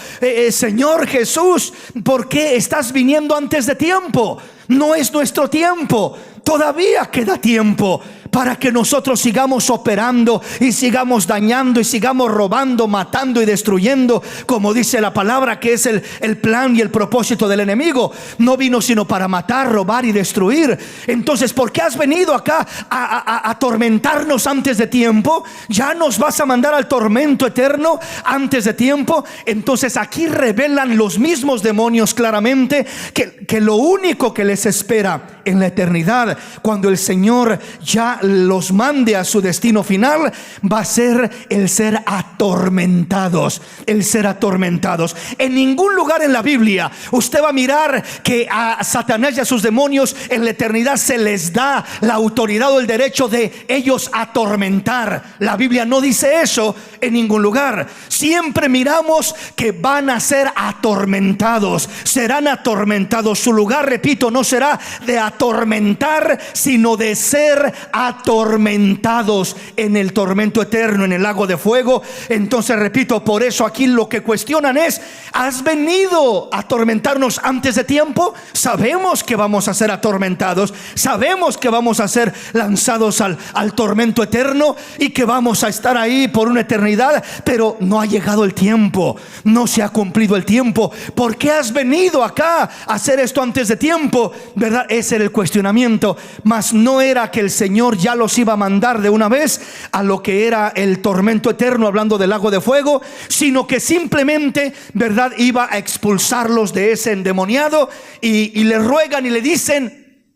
Señor Jesús, ¿por qué estás viniendo antes de tiempo? No es nuestro tiempo. Todavía queda tiempo para que nosotros sigamos operando y sigamos dañando y sigamos robando, matando y destruyendo, como dice la palabra, que es el plan y el propósito del enemigo. No vino sino para matar, robar y destruir. Entonces, ¿por qué has venido acá a atormentarnos antes de tiempo? ¿Ya nos vas a mandar al tormento eterno antes de tiempo? Entonces aquí revelan los mismos demonios claramente que lo único que les espera en la eternidad, cuando el Señor ya los mande a su destino final, va a ser el ser atormentados. El ser atormentados. En ningún lugar en la Biblia usted va a mirar que a Satanás y a sus demonios en la eternidad se les da la autoridad o el derecho de ellos atormentar. La Biblia no dice eso en ningún lugar. Siempre miramos que van a ser atormentados, serán atormentados. Su lugar, repito, no será de atormentar, sino de ser atormentados en el tormento eterno, en el lago de fuego. Entonces, repito, por eso aquí lo que cuestionan es: ¿has venido a atormentarnos antes de tiempo? Sabemos que vamos a ser atormentados, sabemos que vamos a ser lanzados al tormento eterno y que vamos a estar ahí por una eternidad, pero no ha llegado el tiempo, no se ha cumplido el tiempo. ¿Por qué has venido acá a hacer esto antes de tiempo? ¿Verdad? Ese era el cuestionamiento. Mas no era que el Señor ya los iba a mandar de una vez a lo que era el tormento eterno, hablando del lago de fuego, sino que simplemente, ¿verdad?, iba a expulsarlos de ese endemoniado. Y le ruegan y le dicen: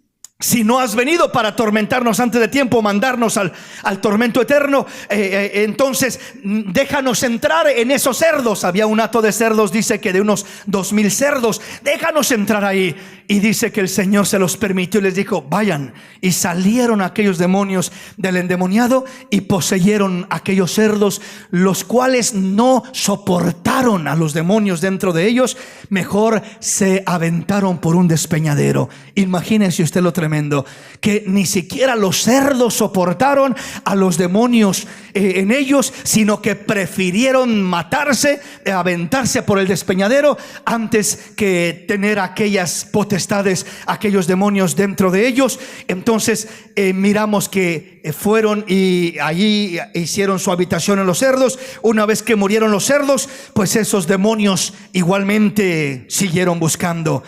si no has venido para atormentarnos antes de tiempo, mandarnos al tormento eterno, entonces déjanos entrar en esos cerdos. Había un hato de cerdos, dice que de unos 2000 cerdos. Déjanos entrar ahí. Y dice que el Señor se los permitió y les dijo: vayan. Y salieron aquellos demonios del endemoniado y poseyeron aquellos cerdos, los cuales no soportaron a los demonios dentro de ellos. Mejor se aventaron por un despeñadero. Imagínense usted lo tremendo tremendo, que ni siquiera los cerdos soportaron a los demonios en ellos, sino que prefirieron matarse, aventarse por el despeñadero antes que tener aquellas potestades, aquellos demonios dentro de ellos. Entonces miramos que fueron y allí hicieron su habitación en los cerdos. Una vez que murieron los cerdos, pues esos demonios igualmente siguieron buscando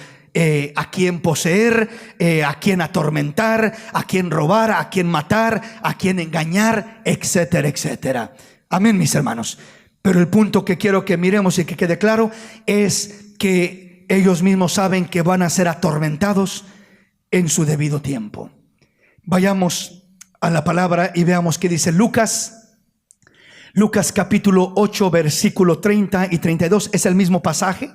a quien poseer, a quien atormentar, a quien robar, a quien matar, a quien engañar, etcétera, etcétera. Amén, mis hermanos. Pero el punto que quiero que miremos y que quede claro es que ellos mismos saben que van a ser atormentados en su debido tiempo. Vayamos a la palabra y veamos qué dice Lucas capítulo 8 versículo 30 y 32. Es el mismo pasaje,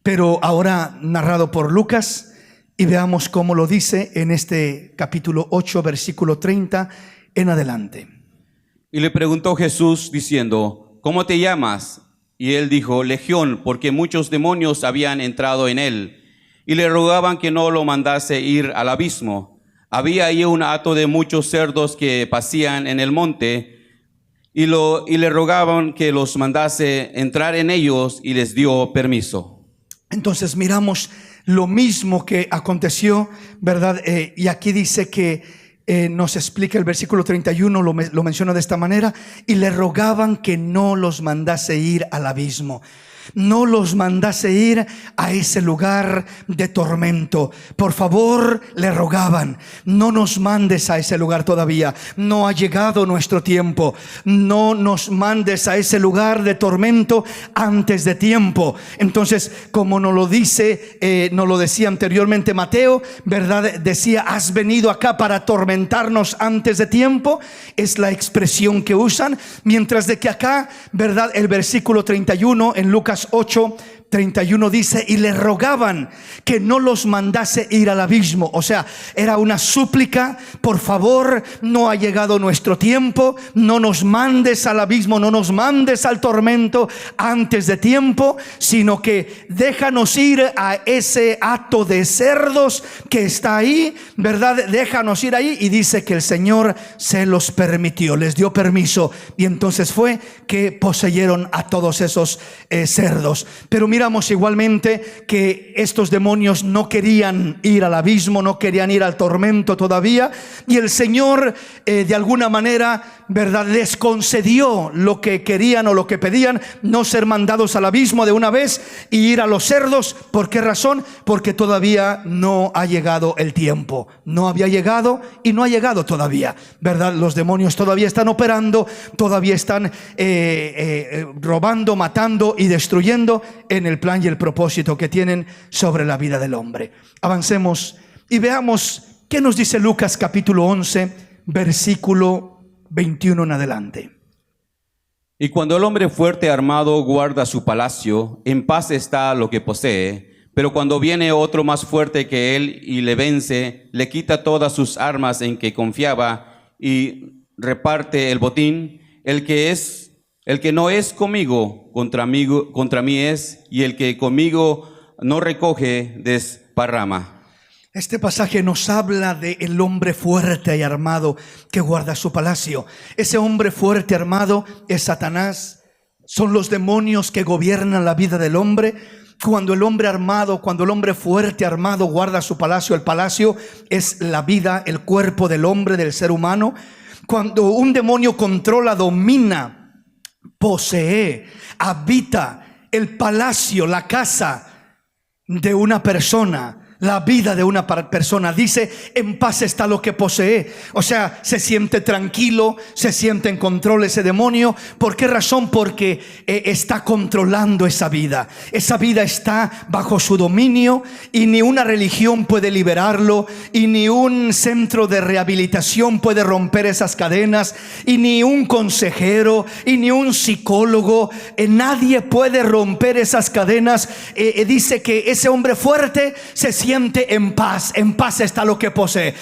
pero ahora narrado por Lucas, y veamos cómo lo dice en este capítulo 8 versículo 30 en adelante. Y le preguntó Jesús diciendo: ¿cómo te llamas? Y él dijo: Legión, porque muchos demonios habían entrado en él, y le rogaban que no lo mandase ir al abismo. Había allí un hato de muchos cerdos que pasían en el monte, y le rogaban que los mandase entrar en ellos, y les dio permiso. Entonces miramos lo mismo que aconteció, ¿verdad? Y aquí dice que nos explica el versículo 31, lo menciona de esta manera: y le rogaban que no los mandase ir al abismo, no los mandase ir a ese lugar de tormento. Por favor, le rogaban: no nos mandes a ese lugar todavía, no ha llegado nuestro tiempo, no nos mandes a ese lugar de tormento antes de tiempo. Entonces, como nos lo dice, nos lo decía anteriormente Mateo, ¿verdad? Decía: has venido acá para atormentarnos antes de tiempo. Es la expresión que usan, mientras de que acá, ¿verdad? El versículo 31 en Lucas 8:31 dice: y le rogaban que no los mandase ir al abismo. O sea, era una súplica: por favor, no ha llegado nuestro tiempo, no nos mandes al abismo, no nos mandes al tormento antes de tiempo, sino que déjanos ir a ese hato de cerdos que está ahí, ¿verdad? Déjanos ir ahí. Y dice que el Señor se los permitió, les dio permiso, y entonces fue que poseyeron a todos esos cerdos. Pero miramos igualmente que estos demonios no querían ir al abismo, no querían ir al tormento todavía, y el Señor de alguna manera, ¿verdad?, les concedió lo que querían o lo que pedían: no ser mandados al abismo de una vez y ir a los cerdos. ¿Por qué razón? Porque todavía no ha llegado el tiempo, no había llegado y no ha llegado todavía, ¿verdad? Los demonios todavía están operando, todavía están robando, matando y destruyendo en el plan y el propósito que tienen sobre la vida del hombre. Avancemos y veamos qué nos dice Lucas capítulo 11 versículo 21 en adelante. Y cuando el hombre fuerte armado guarda su palacio, en paz está lo que posee. Pero cuando viene otro más fuerte que él y le vence, le quita todas sus armas en que confiaba y reparte el botín. El que no es conmigo, contra mí es, y el que conmigo no recoge, desparrama. Este pasaje nos habla de el hombre fuerte y armado que guarda su palacio. Ese hombre fuerte armado es Satanás, son los demonios que gobiernan la vida del hombre. Cuando el hombre armado, cuando el hombre fuerte armado guarda su palacio, el palacio es la vida, el cuerpo del hombre, del ser humano. Cuando un demonio controla, domina, posee, habita el palacio, la casa de una persona, la vida de una persona, dice: en paz está lo que posee. O sea, se siente tranquilo, se siente en control ese demonio. ¿Por qué razón? Porque está controlando esa vida. Esa vida está bajo su dominio, y ni una religión puede liberarlo, y ni un centro de rehabilitación puede romper esas cadenas, y ni un consejero, y ni un psicólogo, nadie puede romper esas cadenas. Dice que ese hombre fuerte se siente siente en paz está lo que posee.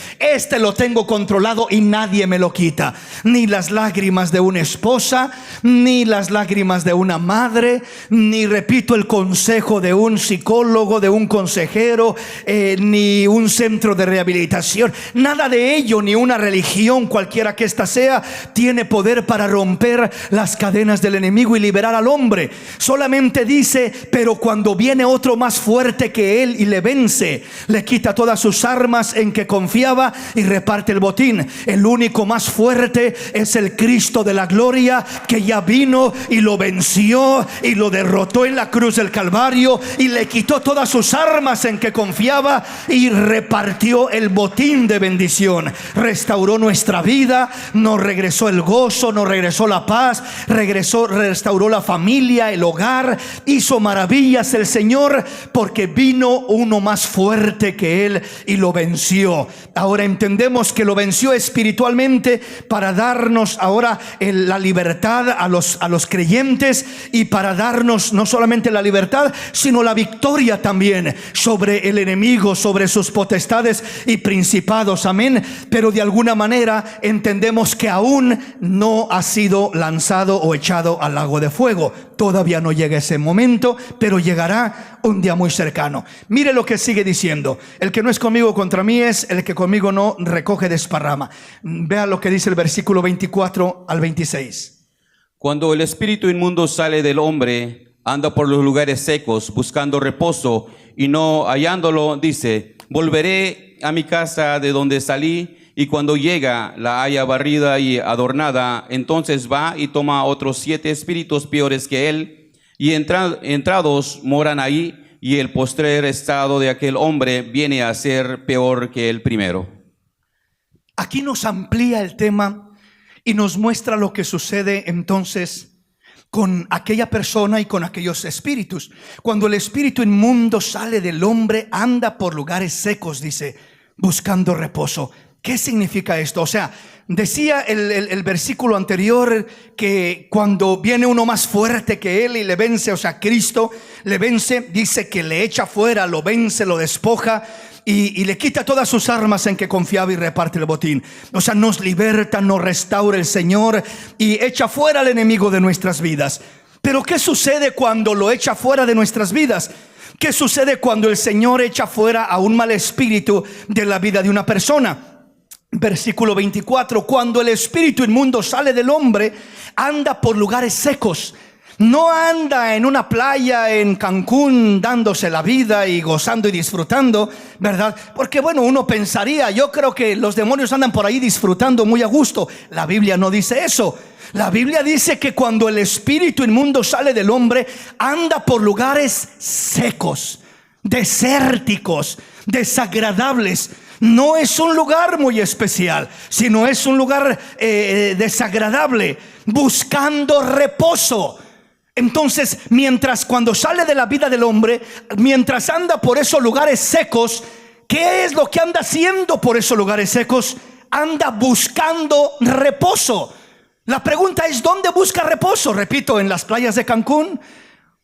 Lo tengo controlado y nadie me lo quita. Ni las lágrimas de una esposa, ni las lágrimas de una madre, ni, repito, el consejo de un psicólogo, de un consejero, ni un centro de rehabilitación. Nada de ello, ni una religión, cualquiera que ésta sea, tiene poder para romper las cadenas del enemigo y liberar al hombre. Solamente dice: pero cuando viene otro más fuerte que él y le vence, le quita todas sus armas en que confiaba y reparte el botín. El único más fuerte es el Cristo de la gloria, que ya vino y lo venció y lo derrotó en la cruz del Calvario, y le quitó todas sus armas en que confiaba y repartió el botín de bendición. Restauró nuestra vida, nos regresó el gozo, nos regresó la paz, restauró la familia, el hogar. Hizo maravillas el Señor, porque vino uno más fuerte que él y lo venció. Ahora entendemos que lo venció espiritualmente para darnos ahora la libertad a los creyentes, y para darnos no solamente la libertad, sino la victoria también sobre el enemigo, sobre sus potestades y principados. Amén. Pero de alguna manera entendemos que aún no ha sido lanzado o echado al lago de fuego. Todavía no llega ese momento, pero llegará un día muy cercano. Mire lo que sigue diciendo: el que no es conmigo contra mí es, el que conmigo no recoge desparrama. Vea lo que dice el versículo 24 al 26. Cuando el espíritu inmundo sale del hombre, anda por los lugares secos buscando reposo, y no hallándolo, dice: volveré a mi casa de donde salí. Y cuando llega, la halla barrida y adornada, entonces va y toma otros 7 espíritus peores que él, y entrados moran ahí, y el postrer estado de aquel hombre viene a ser peor que el primero. Aquí nos amplía el tema y nos muestra lo que sucede entonces con aquella persona y con aquellos espíritus. Cuando el espíritu inmundo sale del hombre, anda por lugares secos, dice, buscando reposo. ¿Qué significa esto? O sea, decía el versículo anterior que cuando viene uno más fuerte que él y le vence, o sea, Cristo le vence, dice que le echa fuera, lo vence, lo despoja y le quita todas sus armas en que confiaba y reparte el botín. O sea, nos liberta, nos restaura el Señor y echa fuera al enemigo de nuestras vidas. Pero ¿qué sucede cuando lo echa fuera de nuestras vidas? ¿Qué sucede cuando el Señor echa fuera a un mal espíritu de la vida de una persona? Versículo 24: cuando el espíritu inmundo sale del hombre, anda por lugares secos. No anda en una playa en Cancún dándose la vida y gozando y disfrutando, ¿verdad? Porque bueno, uno pensaría, yo creo que los demonios andan por ahí disfrutando muy a gusto. La Biblia no dice eso. La Biblia dice que cuando el espíritu inmundo sale del hombre, anda por lugares secos, desérticos, desagradables. No es un lugar muy especial, sino es un lugar desagradable, buscando reposo. Entonces, cuando sale de la vida del hombre, mientras anda por esos lugares secos, ¿qué es lo que anda haciendo por esos lugares secos? Anda buscando reposo. La pregunta es: ¿dónde busca reposo? Repito, ¿en las playas de Cancún?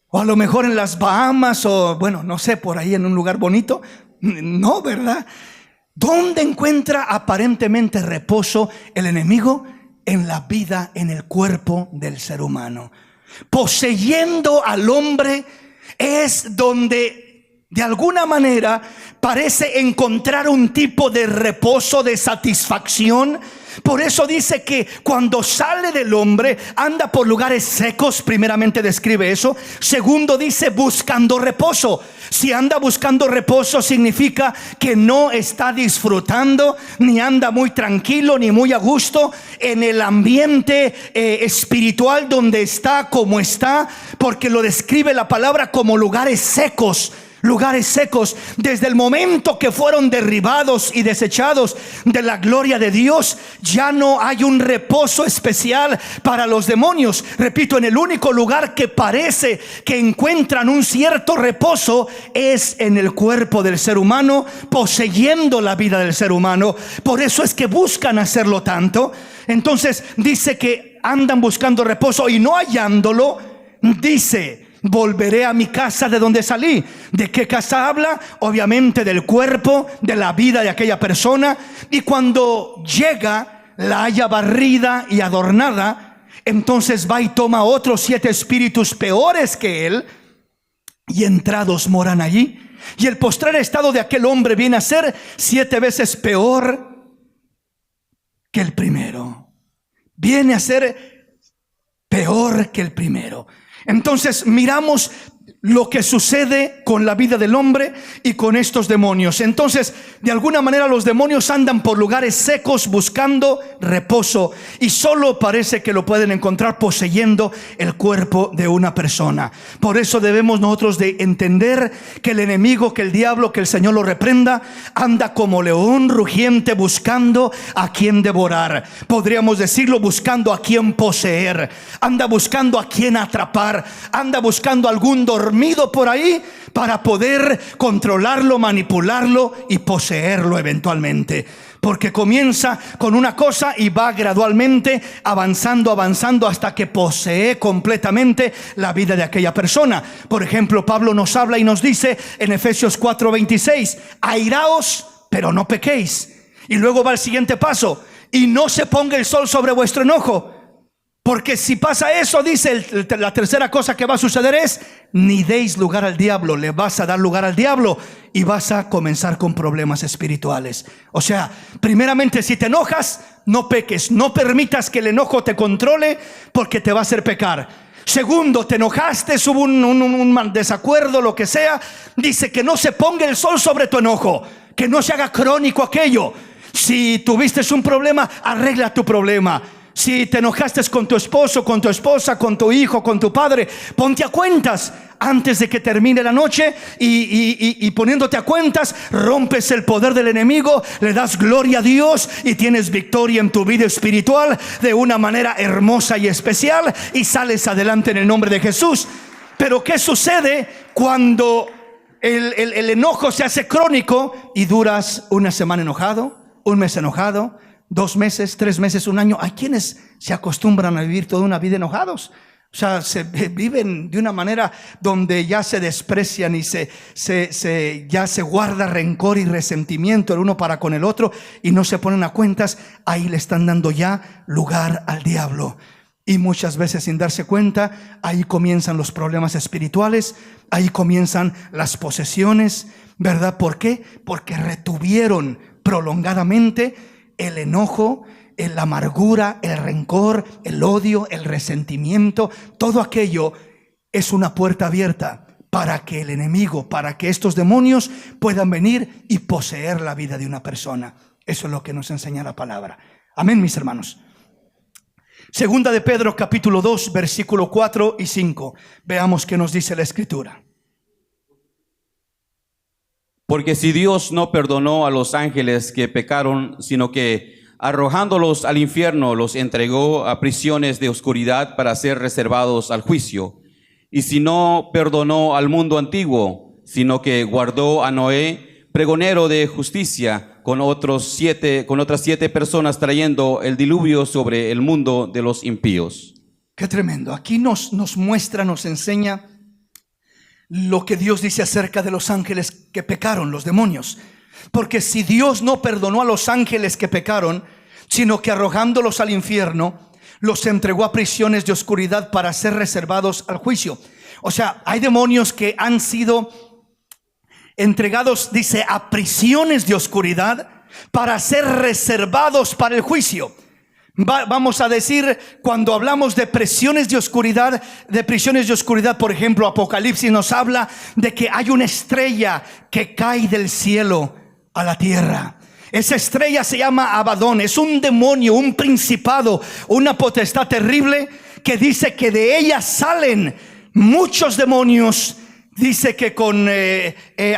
O a lo mejor en las Bahamas, o bueno, no sé, por ahí en un lugar bonito. No, ¿verdad? ¿Dónde encuentra aparentemente reposo el enemigo? En la vida, en el cuerpo del ser humano. Poseyendo al hombre es donde de alguna manera parece encontrar un tipo de reposo, de satisfacción. Por eso dice que cuando sale del hombre anda por lugares secos. Primeramente describe eso. Segundo, dice buscando reposo. Si anda buscando reposo, significa que no está disfrutando, ni anda muy tranquilo, ni muy a gusto en el ambiente espiritual donde está, como está, porque lo describe la palabra como lugares secos. Lugares secos. Desde el momento que fueron derribados y desechados de la gloria de Dios, ya no hay un reposo especial para los demonios. Repito, en el único lugar que parece que encuentran un cierto reposo es en el cuerpo del ser humano, poseyendo la vida del ser humano. Por eso es que buscan hacerlo tanto. Entonces dice que andan buscando reposo y no hallándolo, dice: volveré a mi casa de donde salí. ¿De qué casa habla? Obviamente del cuerpo, de la vida de aquella persona. Y cuando llega, la halla barrida y adornada, entonces va y toma otros 7 espíritus peores que él, y entrados moran allí. Y el postrer estado de aquel hombre viene a ser 7 veces peor que el primero. Viene a ser peor que el primero. Entonces miramos lo que sucede con la vida del hombre y con estos demonios. Entonces, de alguna manera los demonios andan por lugares secos buscando reposo, y solo parece que lo pueden encontrar poseyendo el cuerpo de una persona. Por eso debemos nosotros de entender que el enemigo, que el diablo, que el Señor lo reprenda, anda como león rugiente buscando a quien devorar. Podríamos decirlo, buscando a quien poseer. Anda buscando a quien atrapar. Anda buscando algún dormido por ahí para poder controlarlo, manipularlo y poseerlo eventualmente. Porque comienza con una cosa y va gradualmente avanzando hasta que posee completamente la vida de aquella persona. Por ejemplo, Pablo nos habla y nos dice en Efesios 4:26: airaos, pero no pequéis. Y luego va el siguiente paso: y no se ponga el sol sobre vuestro enojo. Porque si pasa eso, dice, la tercera cosa que va a suceder es: ni deis lugar al diablo. Le vas a dar lugar al diablo y vas a comenzar con problemas espirituales. O sea, primeramente, si te enojas, no peques. No permitas que el enojo te controle, porque te va a hacer pecar. Segundo, te enojaste, hubo un desacuerdo, lo que sea. Dice que no se ponga el sol sobre tu enojo, que no se haga crónico aquello. Si tuviste un problema, arregla tu problema. Si te enojaste con tu esposo, con tu esposa, con tu hijo, con tu padre, ponte a cuentas antes de que termine la noche, y poniéndote a cuentas, rompes el poder del enemigo, le das gloria a Dios y tienes victoria en tu vida espiritual de una manera hermosa y especial, y sales adelante en el nombre de Jesús. Pero ¿qué sucede cuando el enojo se hace crónico y duras una semana enojado, un mes enojado, 2 meses, 3 meses, un año? Hay quienes se acostumbran a vivir toda una vida enojados. O sea, se viven de una manera donde ya se desprecian y ya se guarda rencor y resentimiento el uno para con el otro, y no se ponen a cuentas. Ahí le están dando ya lugar al diablo. Y muchas veces, sin darse cuenta, ahí comienzan los problemas espirituales, ahí comienzan las posesiones, ¿verdad? ¿Por qué? Porque retuvieron prolongadamente el enojo, la amargura, el rencor, el odio, el resentimiento. Todo aquello es una puerta abierta para que el enemigo, para que estos demonios puedan venir y poseer la vida de una persona. Eso es lo que nos enseña la palabra. Amén, mis hermanos. Segunda de Pedro, capítulo 2, versículo 4 y 5. Veamos qué nos dice la Escritura. Porque si Dios no perdonó a los ángeles que pecaron, sino que arrojándolos al infierno los entregó a prisiones de oscuridad para ser reservados al juicio. Y si no perdonó al mundo antiguo, sino que guardó a Noé, pregonero de justicia, con otras 7 personas, trayendo el diluvio sobre el mundo de los impíos. Qué tremendo. Aquí nos muestra, nos enseña lo que Dios dice acerca de los ángeles que pecaron, los demonios. Porque si Dios no perdonó a los ángeles que pecaron, sino que arrojándolos al infierno los entregó a prisiones de oscuridad para ser reservados al juicio. O sea, hay demonios que han sido entregados, dice, a prisiones de oscuridad para ser reservados para el juicio. Vamos a decir, cuando hablamos de prisiones de oscuridad, por ejemplo, Apocalipsis nos habla de que hay una estrella que cae del cielo a la tierra. Esa estrella se llama Abadón. Es un demonio, un principado, una potestad terrible, que dice que de ella salen muchos demonios. Dice que con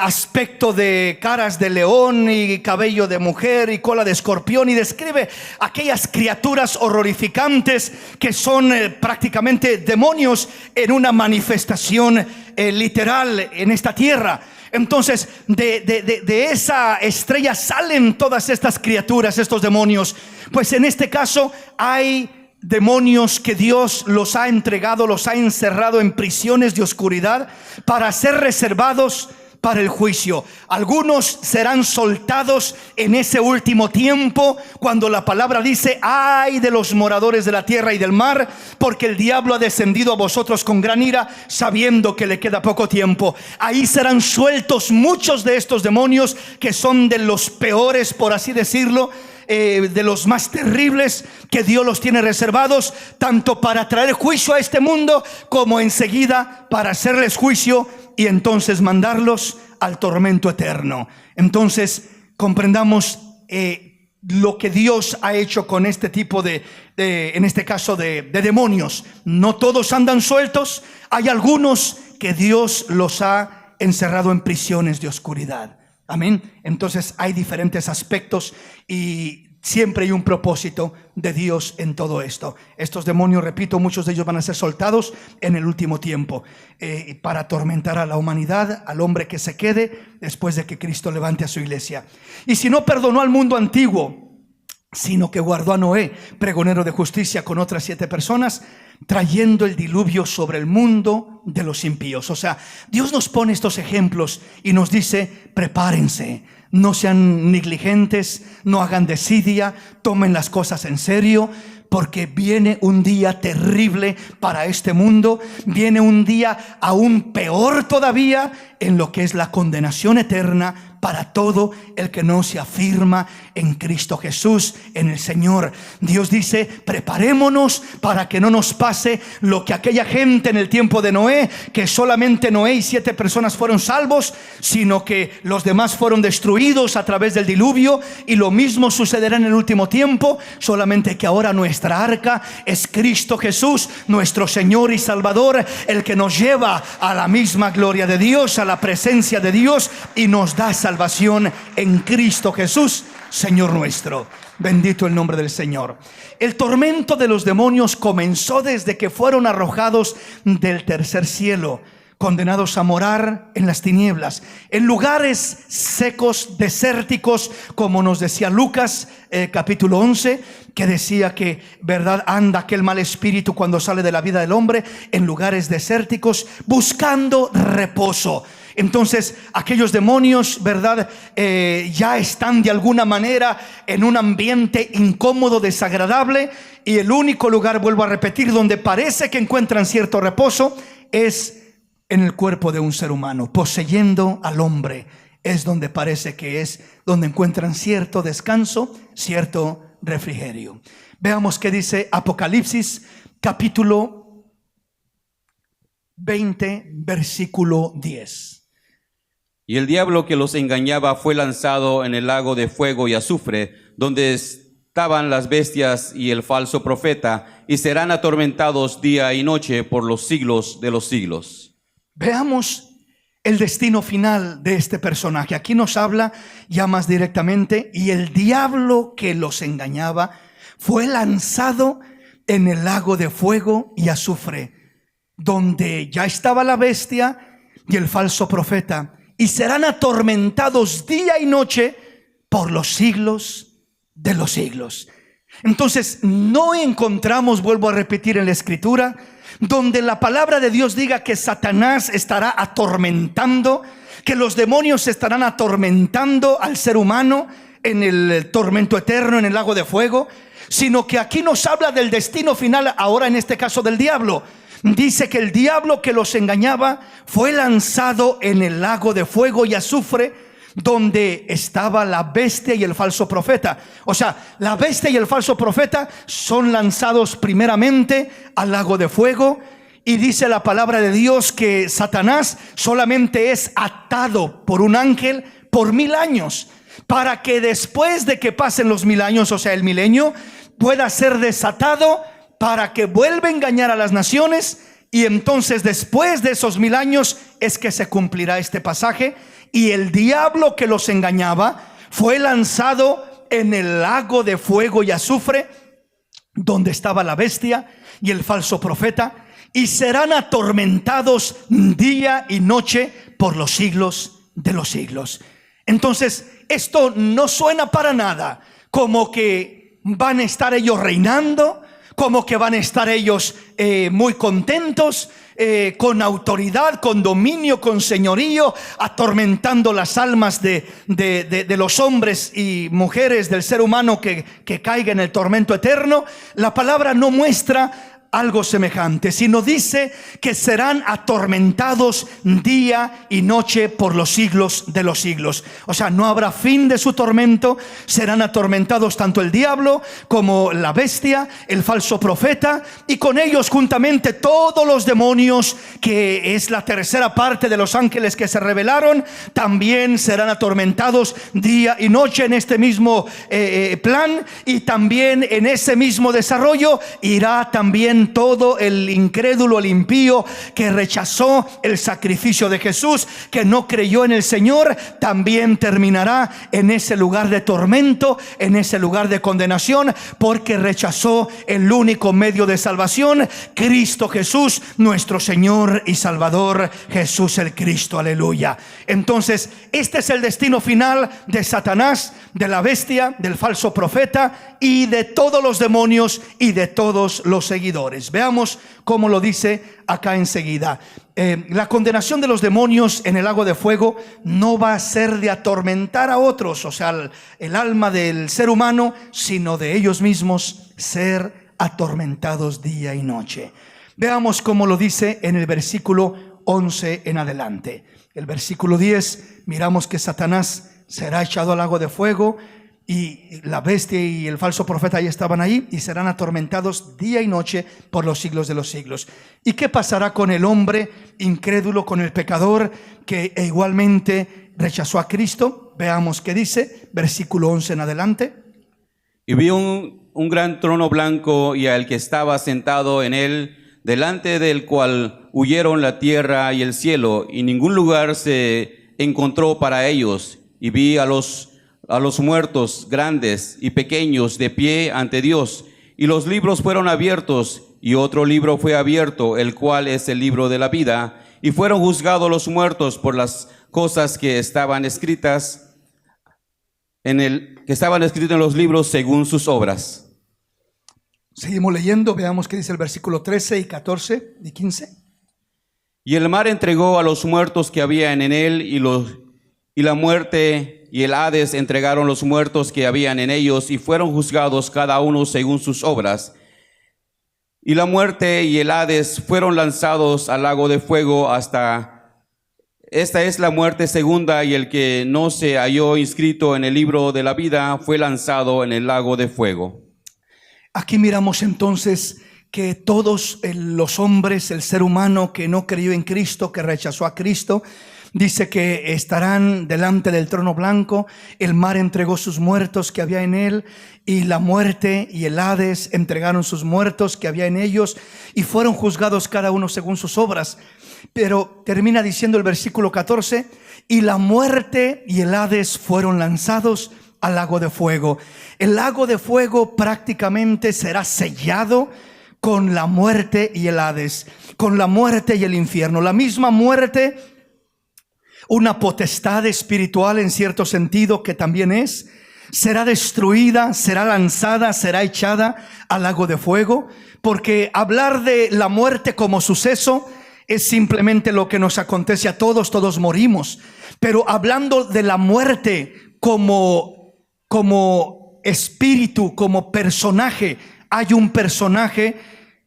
aspecto de caras de león y cabello de mujer y cola de escorpión, y describe aquellas criaturas horrorificantes que son prácticamente demonios en una manifestación literal en esta tierra. Entonces, de esa estrella salen todas estas criaturas, estos demonios. Pues en este caso hay demonios que Dios los ha entregado, los ha encerrado en prisiones de oscuridad para ser reservados para el juicio. Algunos serán soltados en ese último tiempo, cuando la palabra dice: ay de los moradores de la tierra y del mar, porque el diablo ha descendido a vosotros con gran ira, sabiendo que le queda poco tiempo. Ahí serán sueltos muchos de estos demonios, que son de los peores, por así decirlo, de los más terribles, que Dios los tiene reservados tanto para traer juicio a este mundo, como enseguida para hacerles juicio y entonces mandarlos al tormento eterno. Entonces comprendamos lo que Dios ha hecho con este tipo en este caso de demonios. No todos andan sueltos. Hay algunos que Dios los ha encerrado en prisiones de oscuridad. Amén. Entonces hay diferentes aspectos y siempre hay un propósito de Dios en todo esto. Estos demonios, repito, muchos de ellos van a ser soltados en el último tiempo para atormentar a la humanidad, al hombre que se quede después de que Cristo levante a su iglesia. Y si no perdonó al mundo antiguo, sino que guardó a Noé, pregonero de justicia, con otras 7 personas, trayendo el diluvio sobre el mundo de los impíos. O sea, Dios nos pone estos ejemplos y nos dice: prepárense, no sean negligentes, no hagan desidia, tomen las cosas en serio, porque viene un día terrible para este mundo. Viene un día aún peor todavía, en lo que es la condenación eterna para todo el que no se afirma en Cristo Jesús, en el Señor. Dios dice: preparémonos para que no nos pase lo que aquella gente en el tiempo de Noé, que solamente Noé y 7 personas fueron salvos, sino que los demás fueron destruidos a través del diluvio. Y lo mismo sucederá en el último tiempo, solamente que ahora nuestra arca es Cristo Jesús, nuestro Señor y Salvador, el que nos lleva a la misma gloria de Dios, a la presencia de Dios, y nos da salvación en Cristo Jesús, Señor nuestro. Bendito el nombre del Señor. El tormento de los demonios comenzó desde que fueron arrojados del tercer cielo, condenados a morar en las tinieblas, en lugares secos, desérticos, como nos decía Lucas capítulo 11, que decía que, verdad, anda aquel mal espíritu cuando sale de la vida del hombre en lugares desérticos, buscando reposo. Entonces aquellos demonios, verdad, ya están de alguna manera en un ambiente incómodo, desagradable, y el único lugar, vuelvo a repetir, donde parece que encuentran cierto reposo es en el cuerpo de un ser humano. Poseyendo al hombre es donde parece que es donde encuentran cierto descanso, cierto refrigerio. Veamos qué dice Apocalipsis capítulo 20 versículo 10. Y el diablo que los engañaba fue lanzado en el lago de fuego y azufre, donde estaban las bestias y el falso profeta, y serán atormentados día y noche por los siglos de los siglos. Veamos el destino final de este personaje. Aquí nos habla ya más directamente: y el diablo que los engañaba fue lanzado en el lago de fuego y azufre, donde ya estaba la bestia y el falso profeta, y serán atormentados día y noche por los siglos de los siglos. Entonces no encontramos, vuelvo a repetir, en la Escritura donde la palabra de Dios diga que Satanás estará atormentando, que los demonios estarán atormentando al ser humano en el tormento eterno, en el lago de fuego, sino que aquí nos habla del destino final, ahora en este caso del diablo. Dice que el diablo que los engañaba fue lanzado en el lago de fuego y azufre, donde estaba la bestia y el falso profeta. O sea, la bestia y el falso profeta son lanzados primeramente al lago de fuego, y dice la palabra de Dios que Satanás solamente es atado por un ángel por 1000 años, para que después de que pasen los 1000 años, o sea el milenio, pueda ser desatado para que vuelva a engañar a las naciones. Y entonces después de esos 1000 años es que se cumplirá este pasaje. Y el diablo que los engañaba fue lanzado en el lago de fuego y azufre, donde estaba la bestia y el falso profeta, y serán atormentados día y noche por los siglos de los siglos. Entonces esto no suena para nada como que van a estar ellos reinando, como que van a estar ellos muy contentos, con autoridad, con dominio, con señorío, atormentando las almas de los hombres y mujeres del ser humano que caiga en el tormento eterno. La palabra no muestra algo semejante, sino dice que serán atormentados día y noche por los siglos de los siglos. O sea, no habrá fin de su tormento. Serán atormentados tanto el diablo como la bestia, el falso profeta, y con ellos juntamente todos los demonios, que es la tercera parte de los ángeles que se rebelaron. También serán atormentados día y noche en este mismo plan, y también en ese mismo desarrollo irá también todo el incrédulo, el impío, que rechazó el sacrificio de Jesús, que no creyó en el Señor. También terminará en ese lugar de tormento, en ese lugar de condenación, porque rechazó el único medio de salvación, Cristo Jesús, nuestro Señor y Salvador, Jesús el Cristo. Aleluya. Entonces, este es el destino final de Satanás, de la bestia, del falso profeta y de todos los demonios y de todos los seguidores. Veamos cómo lo dice acá enseguida. La condenación de los demonios en el lago de fuego no va a ser de atormentar a otros, o sea, el alma del ser humano, sino de ellos mismos ser atormentados día y noche. Veamos cómo lo dice en el versículo 11 en adelante. El versículo 10, miramos que Satanás será echado al lago de fuego, y la bestia y el falso profeta ya estaban ahí, y serán atormentados día y noche por los siglos de los siglos. ¿Y qué pasará con el hombre incrédulo, con el pecador que igualmente rechazó a Cristo? Veamos qué dice, versículo 11 en adelante. Y vi un gran trono blanco, y al que estaba sentado en él, delante del cual huyeron la tierra y el cielo, y ningún lugar se encontró para ellos. Y vi a los muertos, grandes y pequeños, de pie ante Dios, y los libros fueron abiertos, y otro libro fue abierto, el cual es el libro de la vida, y fueron juzgados los muertos por las cosas que estaban escritas en los libros según sus obras. Seguimos leyendo, veamos qué dice el versículo 13 y 14 y 15. Y el mar entregó a los muertos que habían en él, y la muerte y el Hades entregaron los muertos que habían en ellos, y fueron juzgados cada uno según sus obras. Y la muerte y el Hades fueron lanzados al lago de fuego. Esta es la muerte segunda, y el que no se halló inscrito en el libro de la vida fue lanzado en el lago de fuego. Aquí miramos entonces que todos los hombres, el ser humano que no creyó en Cristo, que rechazó a Cristo, dice que estarán delante del trono blanco. El mar entregó sus muertos que había en él, y la muerte y el Hades entregaron sus muertos que había en ellos, y fueron juzgados cada uno según sus obras. Pero termina diciendo el versículo 14, y la muerte y el Hades fueron lanzados al lago de fuego. El lago de fuego prácticamente será sellado con la muerte y el Hades, con la muerte y el infierno. La misma muerte, una potestad espiritual en cierto sentido que también es, será destruida, será lanzada, será echada al lago de fuego. Porque hablar de la muerte como suceso es simplemente lo que nos acontece a todos, todos morimos. Pero hablando de la muerte como espíritu, como personaje, hay un personaje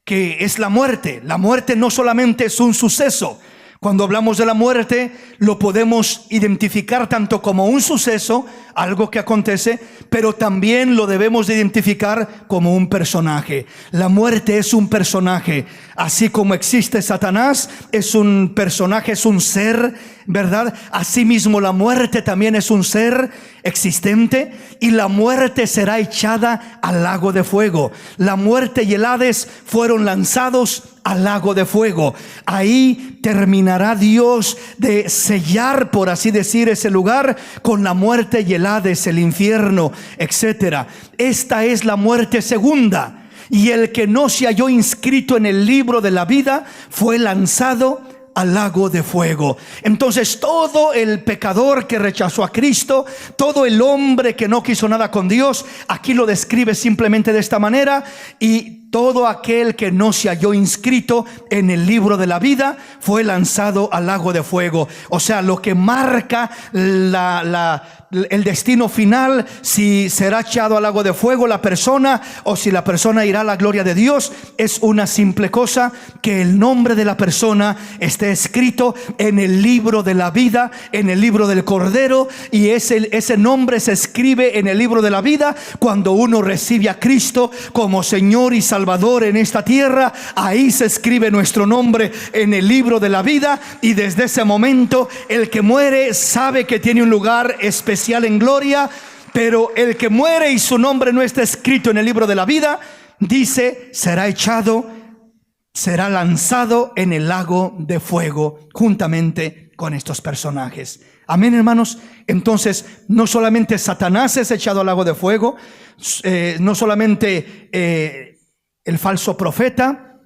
que es la muerte. La muerte no solamente es un suceso. Cuando hablamos de la muerte, lo podemos identificar tanto como un suceso, algo que acontece, pero también lo debemos de identificar como un personaje. La muerte es un personaje. Así como existe Satanás, es un personaje, es un ser, ¿verdad? Asimismo, la muerte también es un ser existente, y la muerte será echada al lago de fuego. La muerte y el Hades fueron lanzados al lago de fuego. Ahí terminará Dios de sellar, por así decir, ese lugar con la muerte y el Hades, el infierno, etcétera. Esta es la muerte segunda. Y el que no se halló inscrito en el libro de la vida fue lanzado al lago de fuego. Entonces todo el pecador que rechazó a Cristo, todo el hombre que no quiso nada con Dios, aquí lo describe simplemente de esta manera, y todo aquel que no se halló inscrito en el libro de la vida fue lanzado al lago de fuego. O sea, lo que marca el destino final, si será echado al lago de fuego la persona o si la persona irá a la gloria de Dios, es una simple cosa: que el nombre de la persona esté escrito en el libro de la vida, en el libro del Cordero. Y ese nombre se escribe en el libro de la vida cuando uno recibe a Cristo como Señor y Salvador en esta tierra. Ahí se escribe nuestro nombre en el libro de la vida, y desde ese momento el que muere sabe que tiene un lugar especial en gloria. Pero el que muere y su nombre no está escrito en el libro de la vida, dice, será lanzado en el lago de fuego juntamente con estos personajes. Amén, hermanos. Entonces, no solamente Satanás es echado al lago de fuego, no solamente el falso profeta,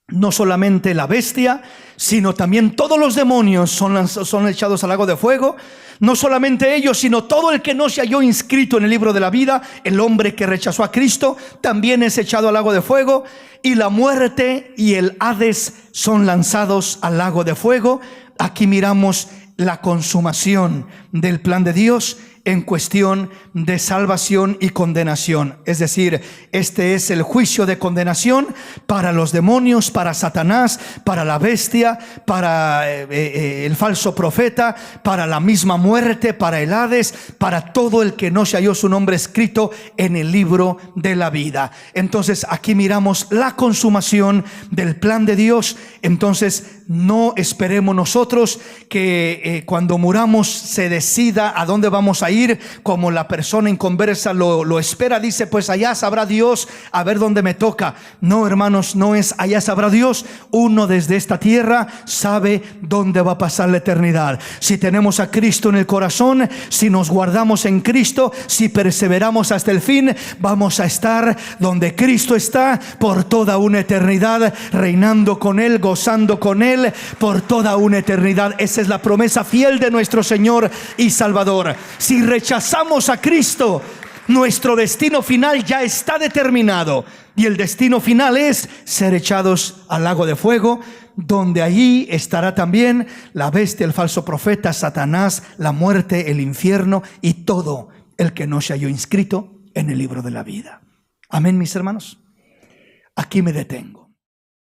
no solamente la bestia, sino también todos los demonios son echados al lago de fuego. No solamente ellos, sino todo el que no se halló inscrito en el libro de la vida, el hombre que rechazó a Cristo, también es echado al lago de fuego. Y la muerte y el Hades son lanzados al lago de fuego. Aquí miramos la consumación del plan de Dios en cuestión de salvación y condenación. Es decir, este es el juicio de condenación para los demonios, para Satanás, para la bestia, para el falso profeta, para la misma muerte, para el Hades, para todo el que no se halló su nombre escrito en el libro de la vida. Entonces aquí miramos la consumación del plan de Dios. Entonces no esperemos nosotros que cuando muramos se decida a dónde vamos a ir, como la persona inconversa lo espera. Dice, pues allá sabrá Dios, a ver dónde me toca. No, hermanos, no es allá sabrá Dios. Uno desde esta tierra sabe dónde va a pasar la eternidad. Si tenemos a Cristo en el corazón, si nos guardamos en Cristo, si perseveramos hasta el fin, vamos a estar donde Cristo está por toda una eternidad, reinando con Él, gozando con Él por toda una eternidad. Esa es la promesa fiel de nuestro Señor y Salvador. Si rechazamos a Cristo, nuestro destino final ya está determinado, y el destino final es ser echados al lago de fuego, donde allí estará también la bestia, el falso profeta, Satanás, la muerte, el infierno y todo el que no se halló inscrito en el libro de la vida. Amén, mis hermanos. Aquí me detengo.